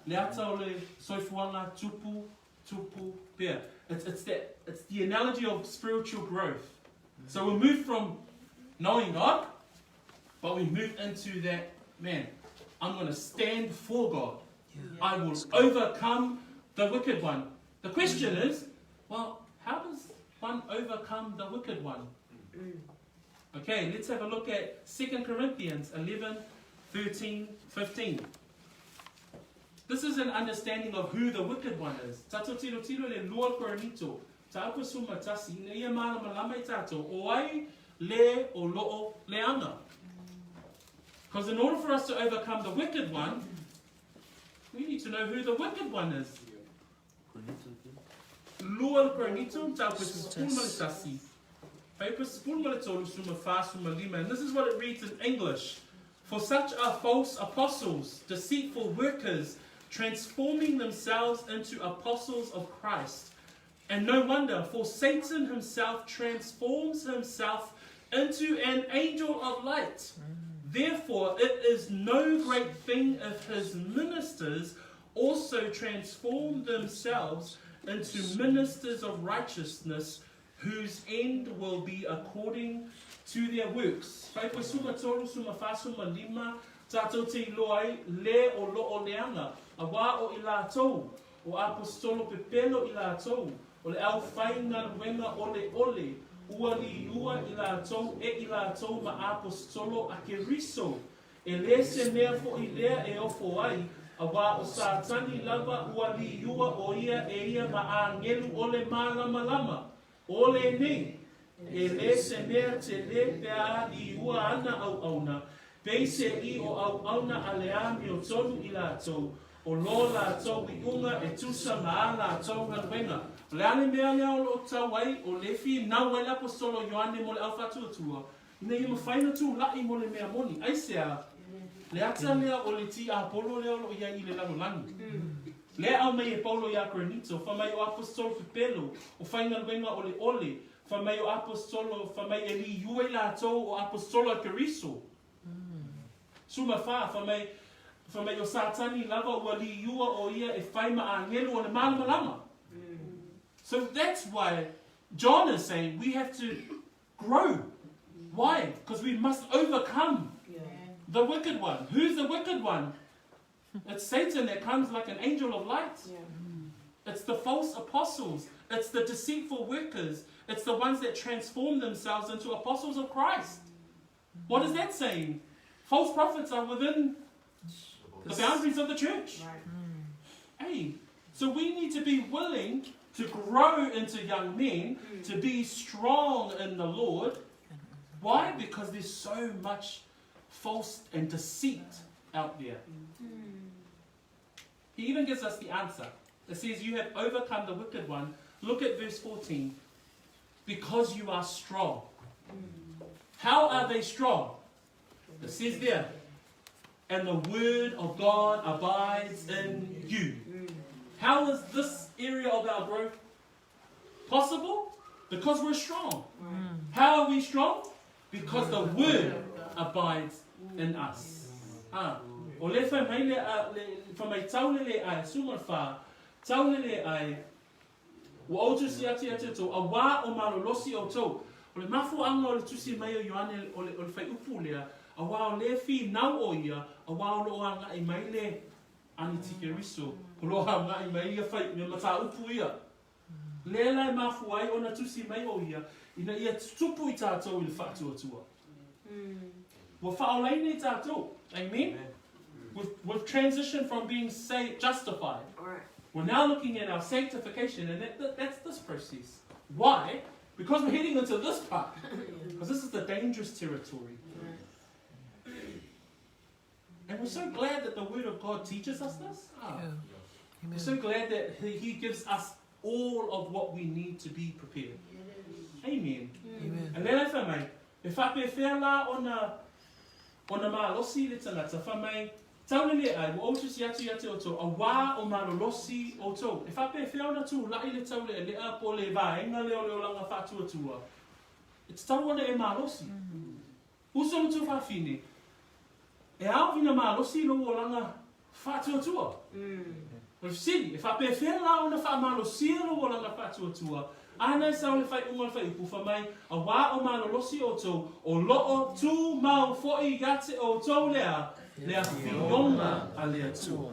Le ata o le soifuanga tupu, pia. It's the analogy of spiritual growth. So we move from knowing God, but we move into that, man, I'm going to stand for God. I will overcome the wicked one. The question is, well, how does one overcome the wicked one? Okay, let's have a look at 2 Corinthians 11, 13, 15. This is an understanding of who the wicked one is. Tato tiro tiro le lua koranito. Tāpua suma tasi. Ne ia mana malama I tato. O ai le o loo leanga. Because in order for us to overcome the wicked one, we need to know who the wicked one is. Lua koranito. Tāpua spun malitasi. Paper spun malitolu suma fa suma lima. And this is what it reads in English. For such are false apostles, deceitful workers, transforming themselves into apostles of Christ. And no wonder, for Satan himself transforms himself into an angel of light. Therefore, it is no great thing if his ministers also transform themselves into ministers of righteousness, whose end will be according to their works. Paipa suma tolu suma fa suma lima, tātou te loai le o lo o leanga. A wā o I lātou, o apostolo pepelo I lātou, o le au whainga wenga ole, ua li ua I lātou, I lātou ma apostolo a ke riso. E le se mea fo I lea e ofo ai, a wā o sātani lava ua li ua o ia e ia ma a ngelu ole malama lama. Ole nei, e le se mea te le pea I ua ana au auna, pei se I o au auna a le ami o tonu I lātou, o lo lātou I unga e tusa ma a lātou hanwenga. Le ane mea lea o lo tawai, o le fi nau ai apostolo Ioane mo le au fatuatua, ina I ma whaina tu lai mo le mea moni, aisea, le ata lea o le ti a polo lea o lo ia I le lalolangi. Le au mai e Paulo I a Korinito, fa mai o apostolo Pepelo, o whainga wenga ole, fa mai o apostolo, fa mai e li iue lātou o apostolo a Keriso. Suma fa mai o Satani lava ua li iua o ia e whaima a ngelu o le malama lama. So that's why John is saying we have to grow. Why? Because we must overcome the wicked one. Who's the wicked one? It's Satan that comes like an angel of light. It's the false apostles. It's the deceitful workers. It's the ones that transform themselves into apostles of Christ. What is that saying? False prophets are within the boundaries of the church. Hey, so we need to be willing to grow into young men, to be strong in the Lord. Why? Because there's so much false and deceit out there. He even gives us the answer. It says, you have overcome the wicked one. Look at verse 14. Because you are strong. How are they strong? It says there, and the word of God abides in you. How is this area of our growth possible? Because we're strong. How are we strong? Because the word abides in us. O le whai mai whamai taulele ai, sumarwha, taulele ai, wa o tusi ati tō, a wā o malolosi o tō. O le mafu anga o le tusi mai o Ioane o le whai upu lea, a wā o le whi nau o ia, a wā o lo anga I mai le ani tike riso, o lo anga I mai ia whai, me mata upu ia. Le lai mafu ai o na tusi mai o ia, ina ia tupu I tātou I le whātua tua. Wa whaolai nei tātou, amen? We've transitioned from being saved, justified. We're now looking at our sanctification, and that's this process. Why? Because we're heading into this part. Because this is the dangerous territory. And we're so glad that the Word of God teaches us this. We're so glad that He gives us all of what we need to be prepared. Amen. Amen. And then I mai, e whape whea la ona malosi le tangata, whamai, taunele ai, wo otu si atu o tō, a wā o malolosi o tō. E whape whea ona tū, lai le taule, le a po le vā, enga leo langa whātua tua. It's tau ona e malosi. Uso na tū whawhine. E au vina malosi lo o langa whātua tua. If whape whea la ona wha malosi lo o langa whātua tua, ana sa le fai unga fai upufa mai, a wā o malolosi o tō, o loo tū mau fo'i gate o tō lea whionga a lea tua.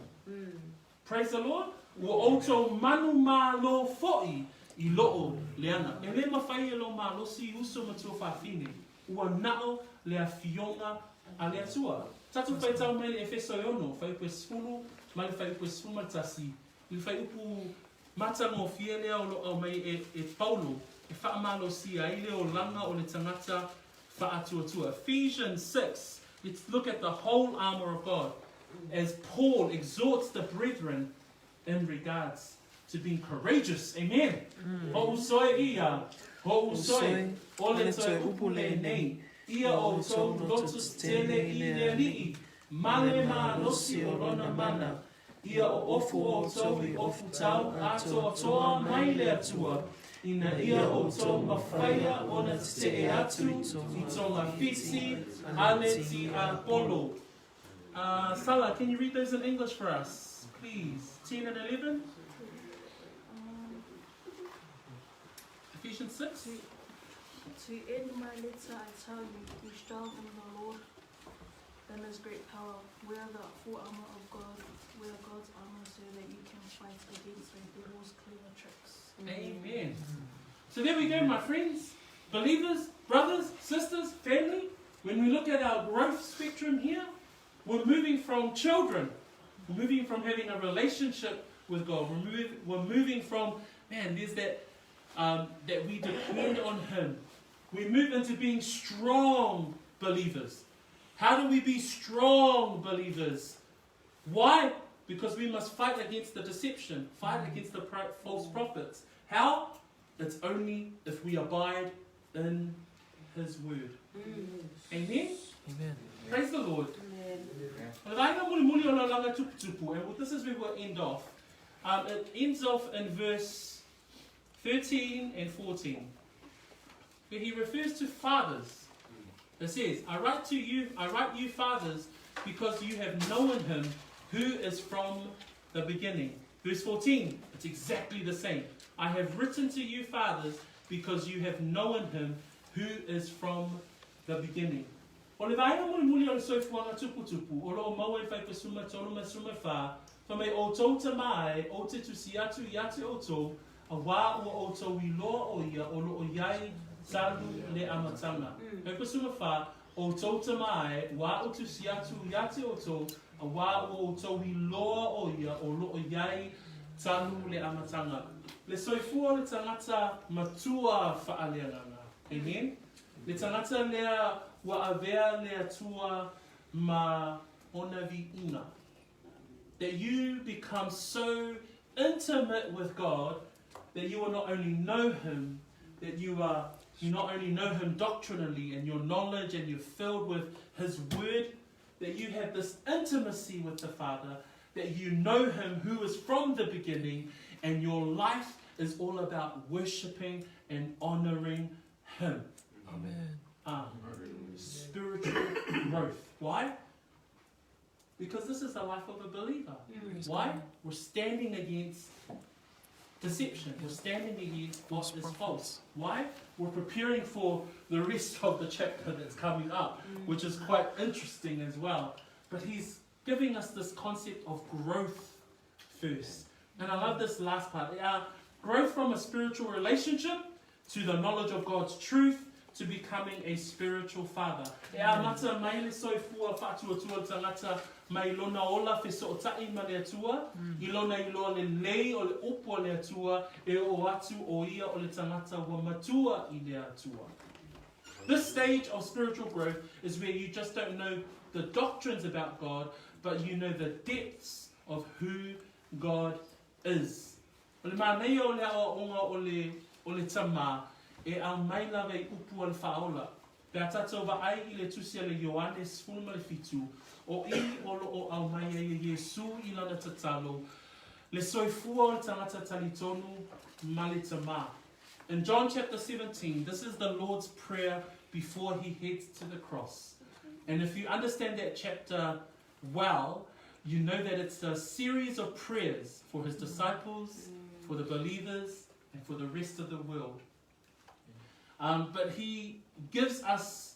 Praise the Lord. O tō manu mā lo fo'i I loo leana. E le mawhai e lo malosi uso matua whawhine, ua nao lea whionga a lea tua. Tatu whai tau mai le Efeso ono, whai upu e sfulu, mai le whai upu e sfulu matasi, I le whai upu mata mo fia lea o lo au mai e Paulo, e whaamalo si a ile o langa o le tangata whaatua. Ephesians 6, let's look at the whole armor of God as Paul exhorts the brethren in regards to being courageous. Amen. Ho usoi ia, ho usoi, o le toi upu le nei, ia o tō lotus tele I le li'i, male ma nosi o rona mana, ia o ofu o tō I ofu tau, ato toa mai le atua, ina ia o tō mawhaia o na te e atu, I tō ngā whiti, ale ti a polo. Salah, can you read those in English for us, please? 10 and 11? Ephesians 6? To end my letter, I tell you, be strong in the Lord and His great power. Wear the full armor of God, wear God's armor so that you can fight against the devil's clever tricks. Amen. So there we go, my friends, believers, brothers, sisters, family. When we look at our growth spectrum here, we're moving from children, we're moving from having a relationship with God, we're moving from, man, there's that we depend on Him. We move into being strong believers. How do we be strong believers? Why? Because we must fight against the deception, fight against the false prophets. How? It's only if we abide in His word. Amen? Amen. Praise the Lord. And this is where we'll end off. It ends off in verse 13 and 14, where he refers to fathers. It says, I write you fathers, because you have known Him who is from the beginning. Verse 14, it's exactly the same. I have written to you fathers, because you have known Him who is from the beginning. O le vaenga muli o le soifuanga tupu, o lo mau e whai pasuma tonu masuma wha, whamei o tau tamai, o te tusi atu I ate o tau, a wā o tau I loa o ia, o lo o iai salu le amatanga. Whai pasuma wha, o tau tamai, wā o tusi atu I ate o tau, a wā o tau I loa o ia, o lo o iai salu le amatanga. Le soifua le tangata matua whaaleanganga. Amen? Le tangata lea wa avea lea tua ma onavi inga. That you become so intimate with God that you will not only know Him, that you not only know Him doctrinally and your knowledge, and you're filled with His word, that you have this intimacy with the Father, that you know Him who is from the beginning, and your life is all about worshipping and honoring Him. Amen. Spiritual growth. Why? Because this is the life of a believer. Why? We're standing against deception. We're standing against what is false. Why? We're preparing for the rest of the chapter that's coming up, which is quite interesting as well. But he's giving us this concept of growth first. And I love this last part. Growth from a spiritual relationship to the knowledge of God's truth, to becoming a spiritual father. Mata mai le soifua whātua tangata mai lona ola wheso o tai ma le atua, I lona I loa le lei o le opo le atua, e o atu o ia o le tangata wa matua I le atua. This stage of spiritual growth is where you just don't know the doctrines about God, but you know the depths of who God is. O le mānei o le awa onga o le tama e au mai lawa I upu o le whaola. Pea tatou wa ai I le tusi a le Ioanes fulma le fitu o I o lo o au mai e Yesu I lana tatalo le soifua o le tangata talitonu ma le tama. In John chapter 17, this is the Lord's prayer before he heads to the cross. And if you understand that chapter well, you know that it's a series of prayers for his disciples, for the believers, and for the rest of the world. But he gives us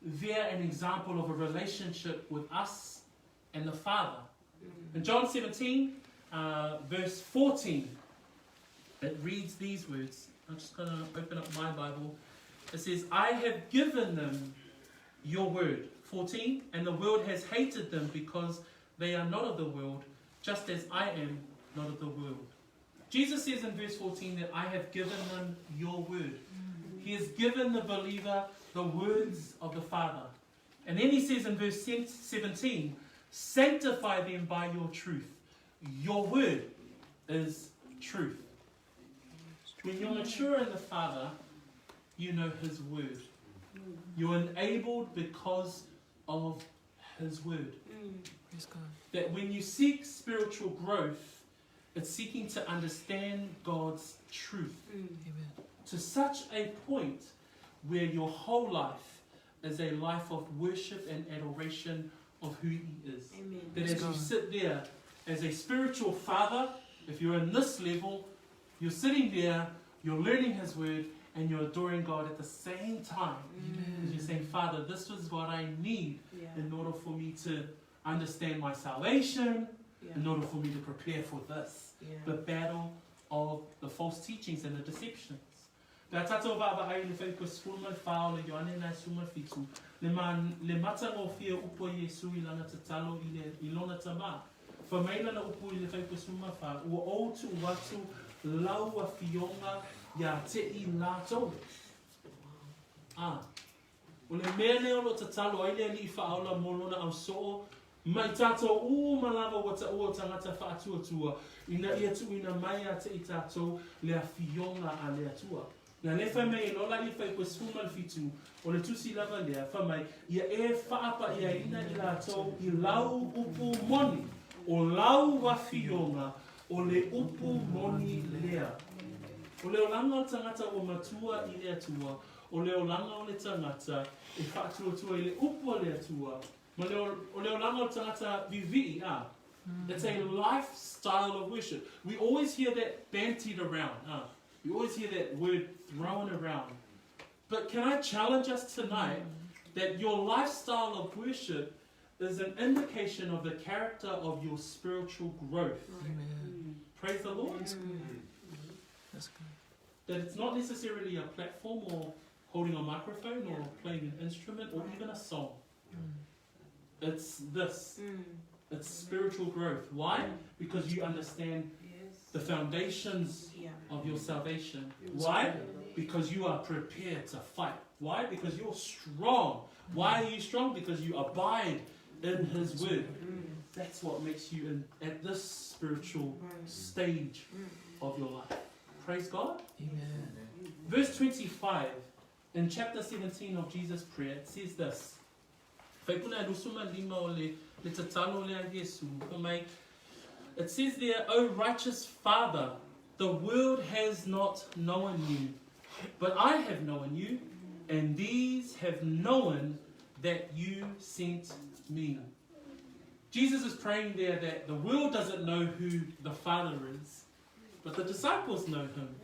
there an example of a relationship with us and the Father. In John 17, verse 14, it reads these words. I'm just going to open up my Bible. It says, I have given them your word. 14, and the world has hated them because they are not of the world, just as I am not of the world. Jesus says in verse 14 that I have given them your word. He has given the believer the words of the Father. And then he says in verse 17, sanctify them by your truth. Your word is truth. When you're mature in the Father, you know his word. You're enabled because of his word. That when you seek spiritual growth, it's seeking to understand God's truth. To such a point where your whole life is a life of worship and adoration of who he is. That as you sit there as a spiritual father, if you're in this level, you're sitting there, you're learning his word, and you're adoring God at the same time. Because you're saying, Father, this is what I need in order for me to understand my salvation, in order for me to prepare for this, the battle of the false teachings and the deceptions. Pea tatou wa ai le whai koe sfulma whao le Ioane nai suma fitu. Le mata ngō whia upo Yesu I lana tatalo I lona tama. Whamaila na upo I le whai koe sfulma whao. Ua o tu watu lau a fionga ia te I lātou. O le mea neo lo tatalo ai le li whaola molona au soo. Mai tātou o malawa wata o tangata whaatuatua. Ina ia tu ina mai a te I tātou le a fionga a le atua. Nga le whamei lola I whai koe sfuma le fitu o le tusi lava lea whamei ia e whaapa ia ina I lātou I lau upu moni o lau wawhionga o le upu moni lea. O leo langa o tangata o matua I le atua, o leo langa o le tangata e whaatuatua I le upu o le atua, ma o leo langa o tangata vivi It's a lifestyle of worship. We always hear that bantied around. We always hear that word thrown around. But can I challenge us tonight that your lifestyle of worship is an indication of the character of your spiritual growth. Praise the Lord. That's good. That it's not necessarily a platform or holding a microphone or playing an instrument or even a song. It's this. It's spiritual growth. Why? Because you understand the foundations of your salvation. Why? Because you are prepared to fight. Why? Because you're strong. Why are you strong? Because you abide in his word. That's what makes you at this spiritual stage of your life. Praise God. Amen. Verse 25 in chapter 17 of Jesus' prayer, it says this. It says there, O righteous Father, the world has not known you, but I have known you, and these have known that you sent me. Jesus is praying there that the world doesn't know who the Father is, but the disciples know him.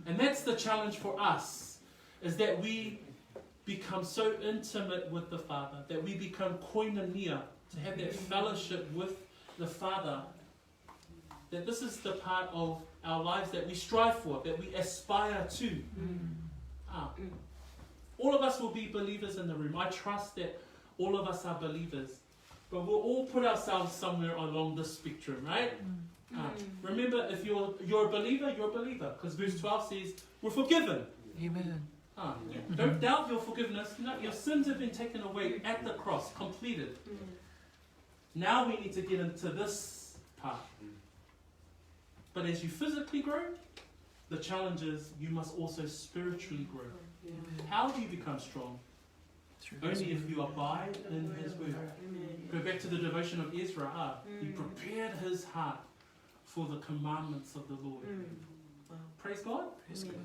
And that's the challenge for us, is that we become so intimate with the Father, that we become koinonia, to have that fellowship with the Father, that this is the part of our lives that we strive for, that we aspire to. All of us will be believers in the room. I trust that all of us are believers, but we'll all put ourselves somewhere along this spectrum, right? Remember, if you're a believer, you're a believer, because verse 12 says we're forgiven. Amen. Don't doubt your forgiveness. No, your sins have been taken away at the cross, completed. Now we need to get into this part. But as you physically grow, the challenge is you must also spiritually grow. How do you become strong? Only if you abide in His word. Go back to the devotion of Ezra. He prepared his heart for the commandments of the Lord. Praise God. Praise God.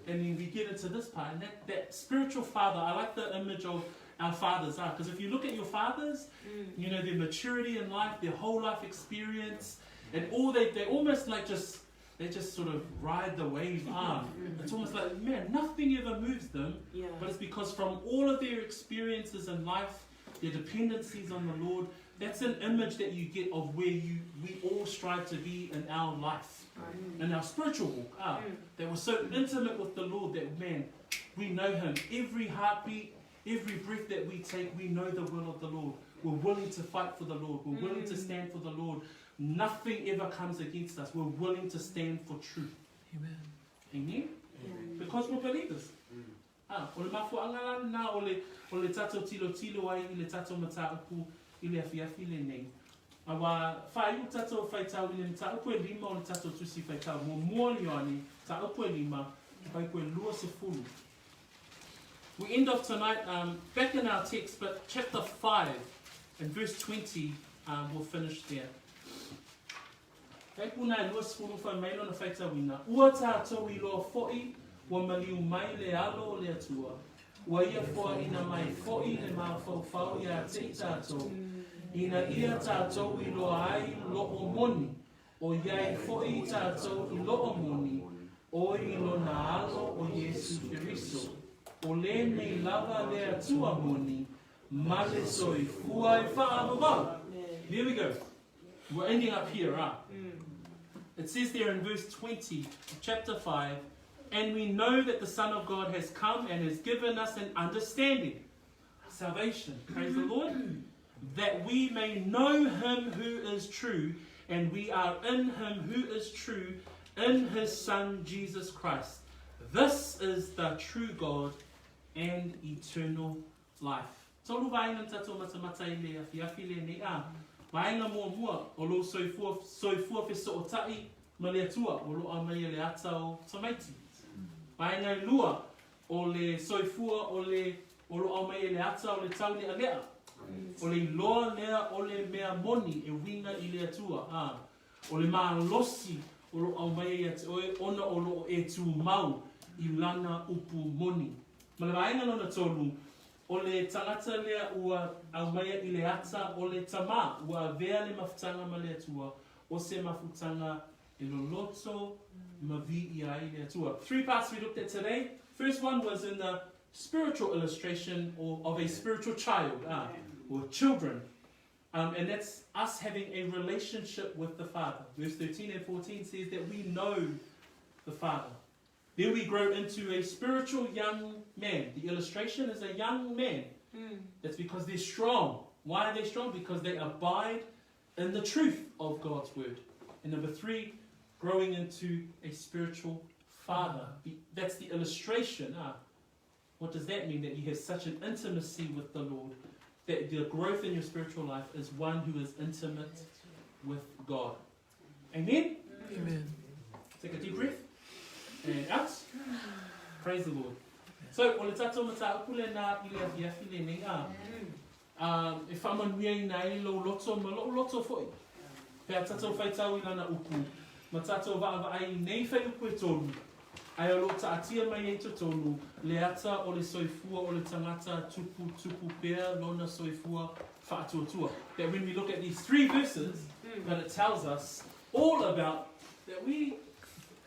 And then we get into this part, and that spiritual father, I like the image of our fathers, because if you look at your fathers, you know, their maturity in life, their whole life experience, and all they almost like they just sort of ride the wave arm. It's almost like, man, nothing ever moves them, but it's because from all of their experiences in life, their dependencies on the Lord, that's an image that you get of where we all strive to be in our life, in our spiritual walk. That we're so intimate with the Lord that, man, we know Him. Every heartbeat, every breath that we take, we know the will of the Lord. We're willing to fight for the Lord. We're willing to stand for the Lord. Nothing ever comes against us. We're willing to stand for truth. Amen. Amen? Because we're believers. Ole mafu angalan na ole tato tilo ai ile tato mataupu ile afiafi le nei. Awa fai tato fai tau ile mataupu e lima ole tato tusi fai tau mo moli ani taupu e lima fai koe lua se fulu. We end off tonight back in our text, but chapter 5 and verse 20 we'll finish there. Kai puna e lua se fulu fai mailo na fai tau ina. Ua tato I loa fo'i wa maliu mai le alo le atua. Wa ia foa ina mai fo'i le mawhauwhau ia te tātou. Ina ia tātou I loa ai loo moni. O iai fo'i tātou I loo moni. O I lo na alo o Yesu Keriso. O le nei lava le atua moni. Male soi fua I whaamama. There we go. We're ending up here. It says there in verse 20 of chapter 5, and we know that the Son of God has come and has given us an understanding, salvation, praise the Lord, that we may know Him who is true, and we are in Him who is true, in His Son Jesus Christ. This is the true God and eternal life. Tolu vaina tato matamata ile afiafi le ne a. Vaina mua o lo soifua fe so otai ma le atua o lo amai le atao tamaiti. Vaina lua o le soifua o lo amai le atao le tau le alea. O le loa lea o le mea moni e winga I le atua. O le maa losi o lo amai ona o lo e tu mau I lana upu moni. Ma le vaina lona tolu o le tangata lea ua aumaya I le ata o le tama ua vea le mafutanga ma le atua o se mafutanga I lo loto ma vi I ai le atua. 3 parts we looked at today. First one was in the spiritual illustration of a spiritual child or children. And that's us having a relationship with the Father. Verse 13 and 14 says that we know the Father. Then we grow into a spiritual young man. The illustration is a young man. That's because they're strong. Why are they strong? Because they abide in the truth of God's word. And number 3, growing into a spiritual father. That's the illustration. What does that mean? That you have such an intimacy with the Lord. That the growth in your spiritual life is one who is intimate with God. Amen? Amen. Take a deep breath. And out. Praise the Lord. So, o le tato mata upule na ile afiafi le nei e whamanuia I nei lo loto ma lo loto foi. Pea tato whai tau I lana upu. Ma tato wa ai nei whai upu e tonu. Ai o lo ta atia mai e to tonu. Le ata o le soifua o le tangata tupu pea lona soifua whaatuatua. That when we look at these 3 verses, that it tells us all about that we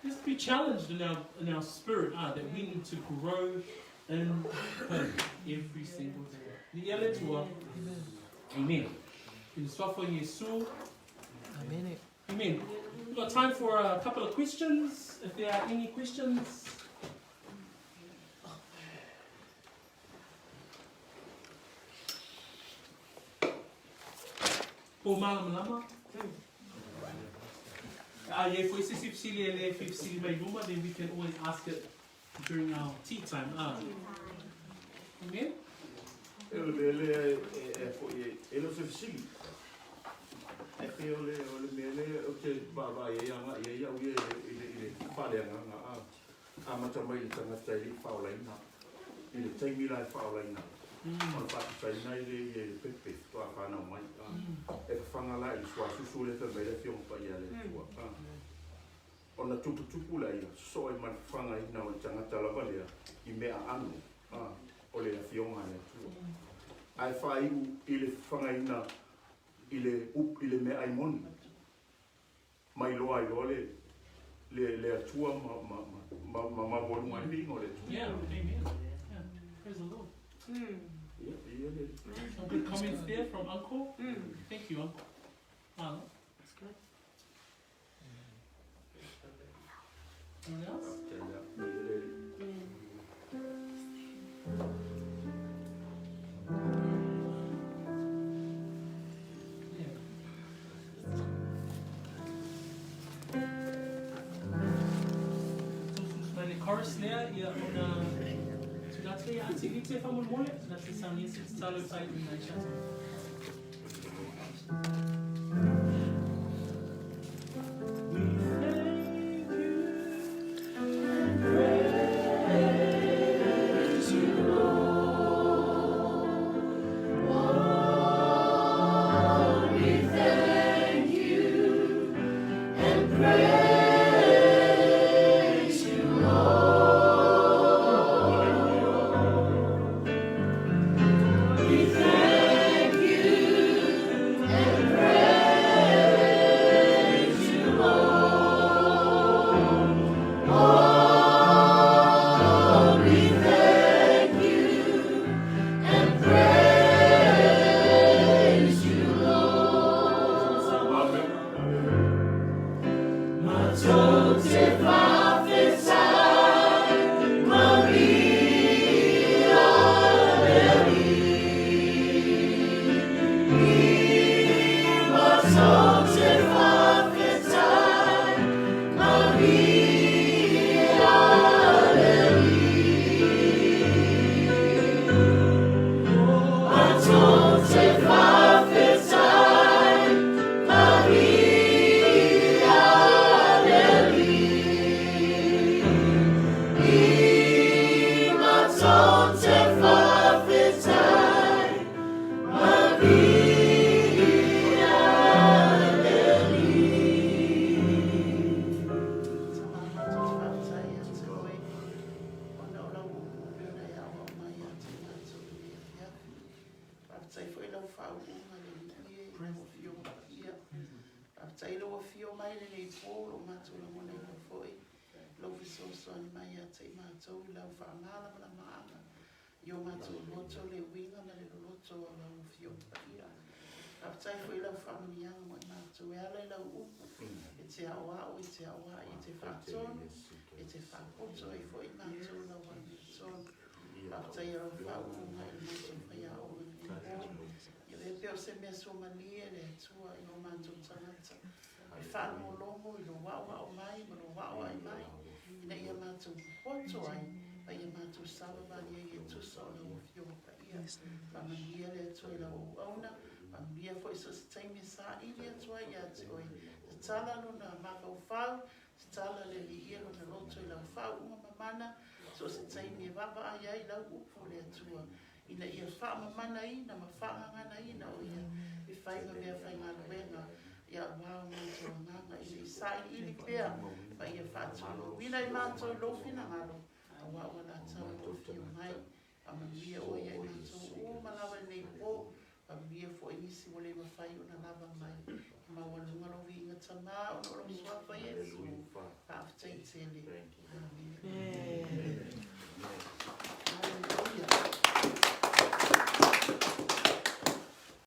just be challenged in our spirit, that we need to grow in Him every single day. Amen. Amen. Amen. We've got time for a couple of questions, if there are any questions. Po malama. If we see then we can always ask it during our tea time. Amen? e pe ole mele o te baba ia nga ia ui ile pale nga a mata mai tanga tai faulaina ile tai mila faulaina on fa tai nai le pepe to a kana mai e fanga la i swa susu le fe mele fiong pa ia le tua ona tupu la ia so e man fanga ina o tanga tala vale I mea anu o le fionga le tua ai fa ile fanga ina ile mea ai moni mai loa I le atua ma bolu mai bingo le tua. Yeah, amen. Yeah, praise the Lord. Some good comments there from Uncle. Thank you, Uncle. That's good. Anyone else? Chorus there, ia ona tulate ia atilite whamulmole, tulate sani sit talo tai I chato. Ina ia wha mana ina, ma wha ngana ina o ia. I whainga mea whainga luenga. Ia wao mātou nganga i sai ili pia. Pa ia whātulu. Wina I mātou lofina ngaro. A wawa la tau tofi o mai. A mamia o ia I mātou o malawa nei po. Pa mia fo inisi mo le mawhai o na lava mai. Ma wanunga rovi inga tamā o no lo swapa Yesu.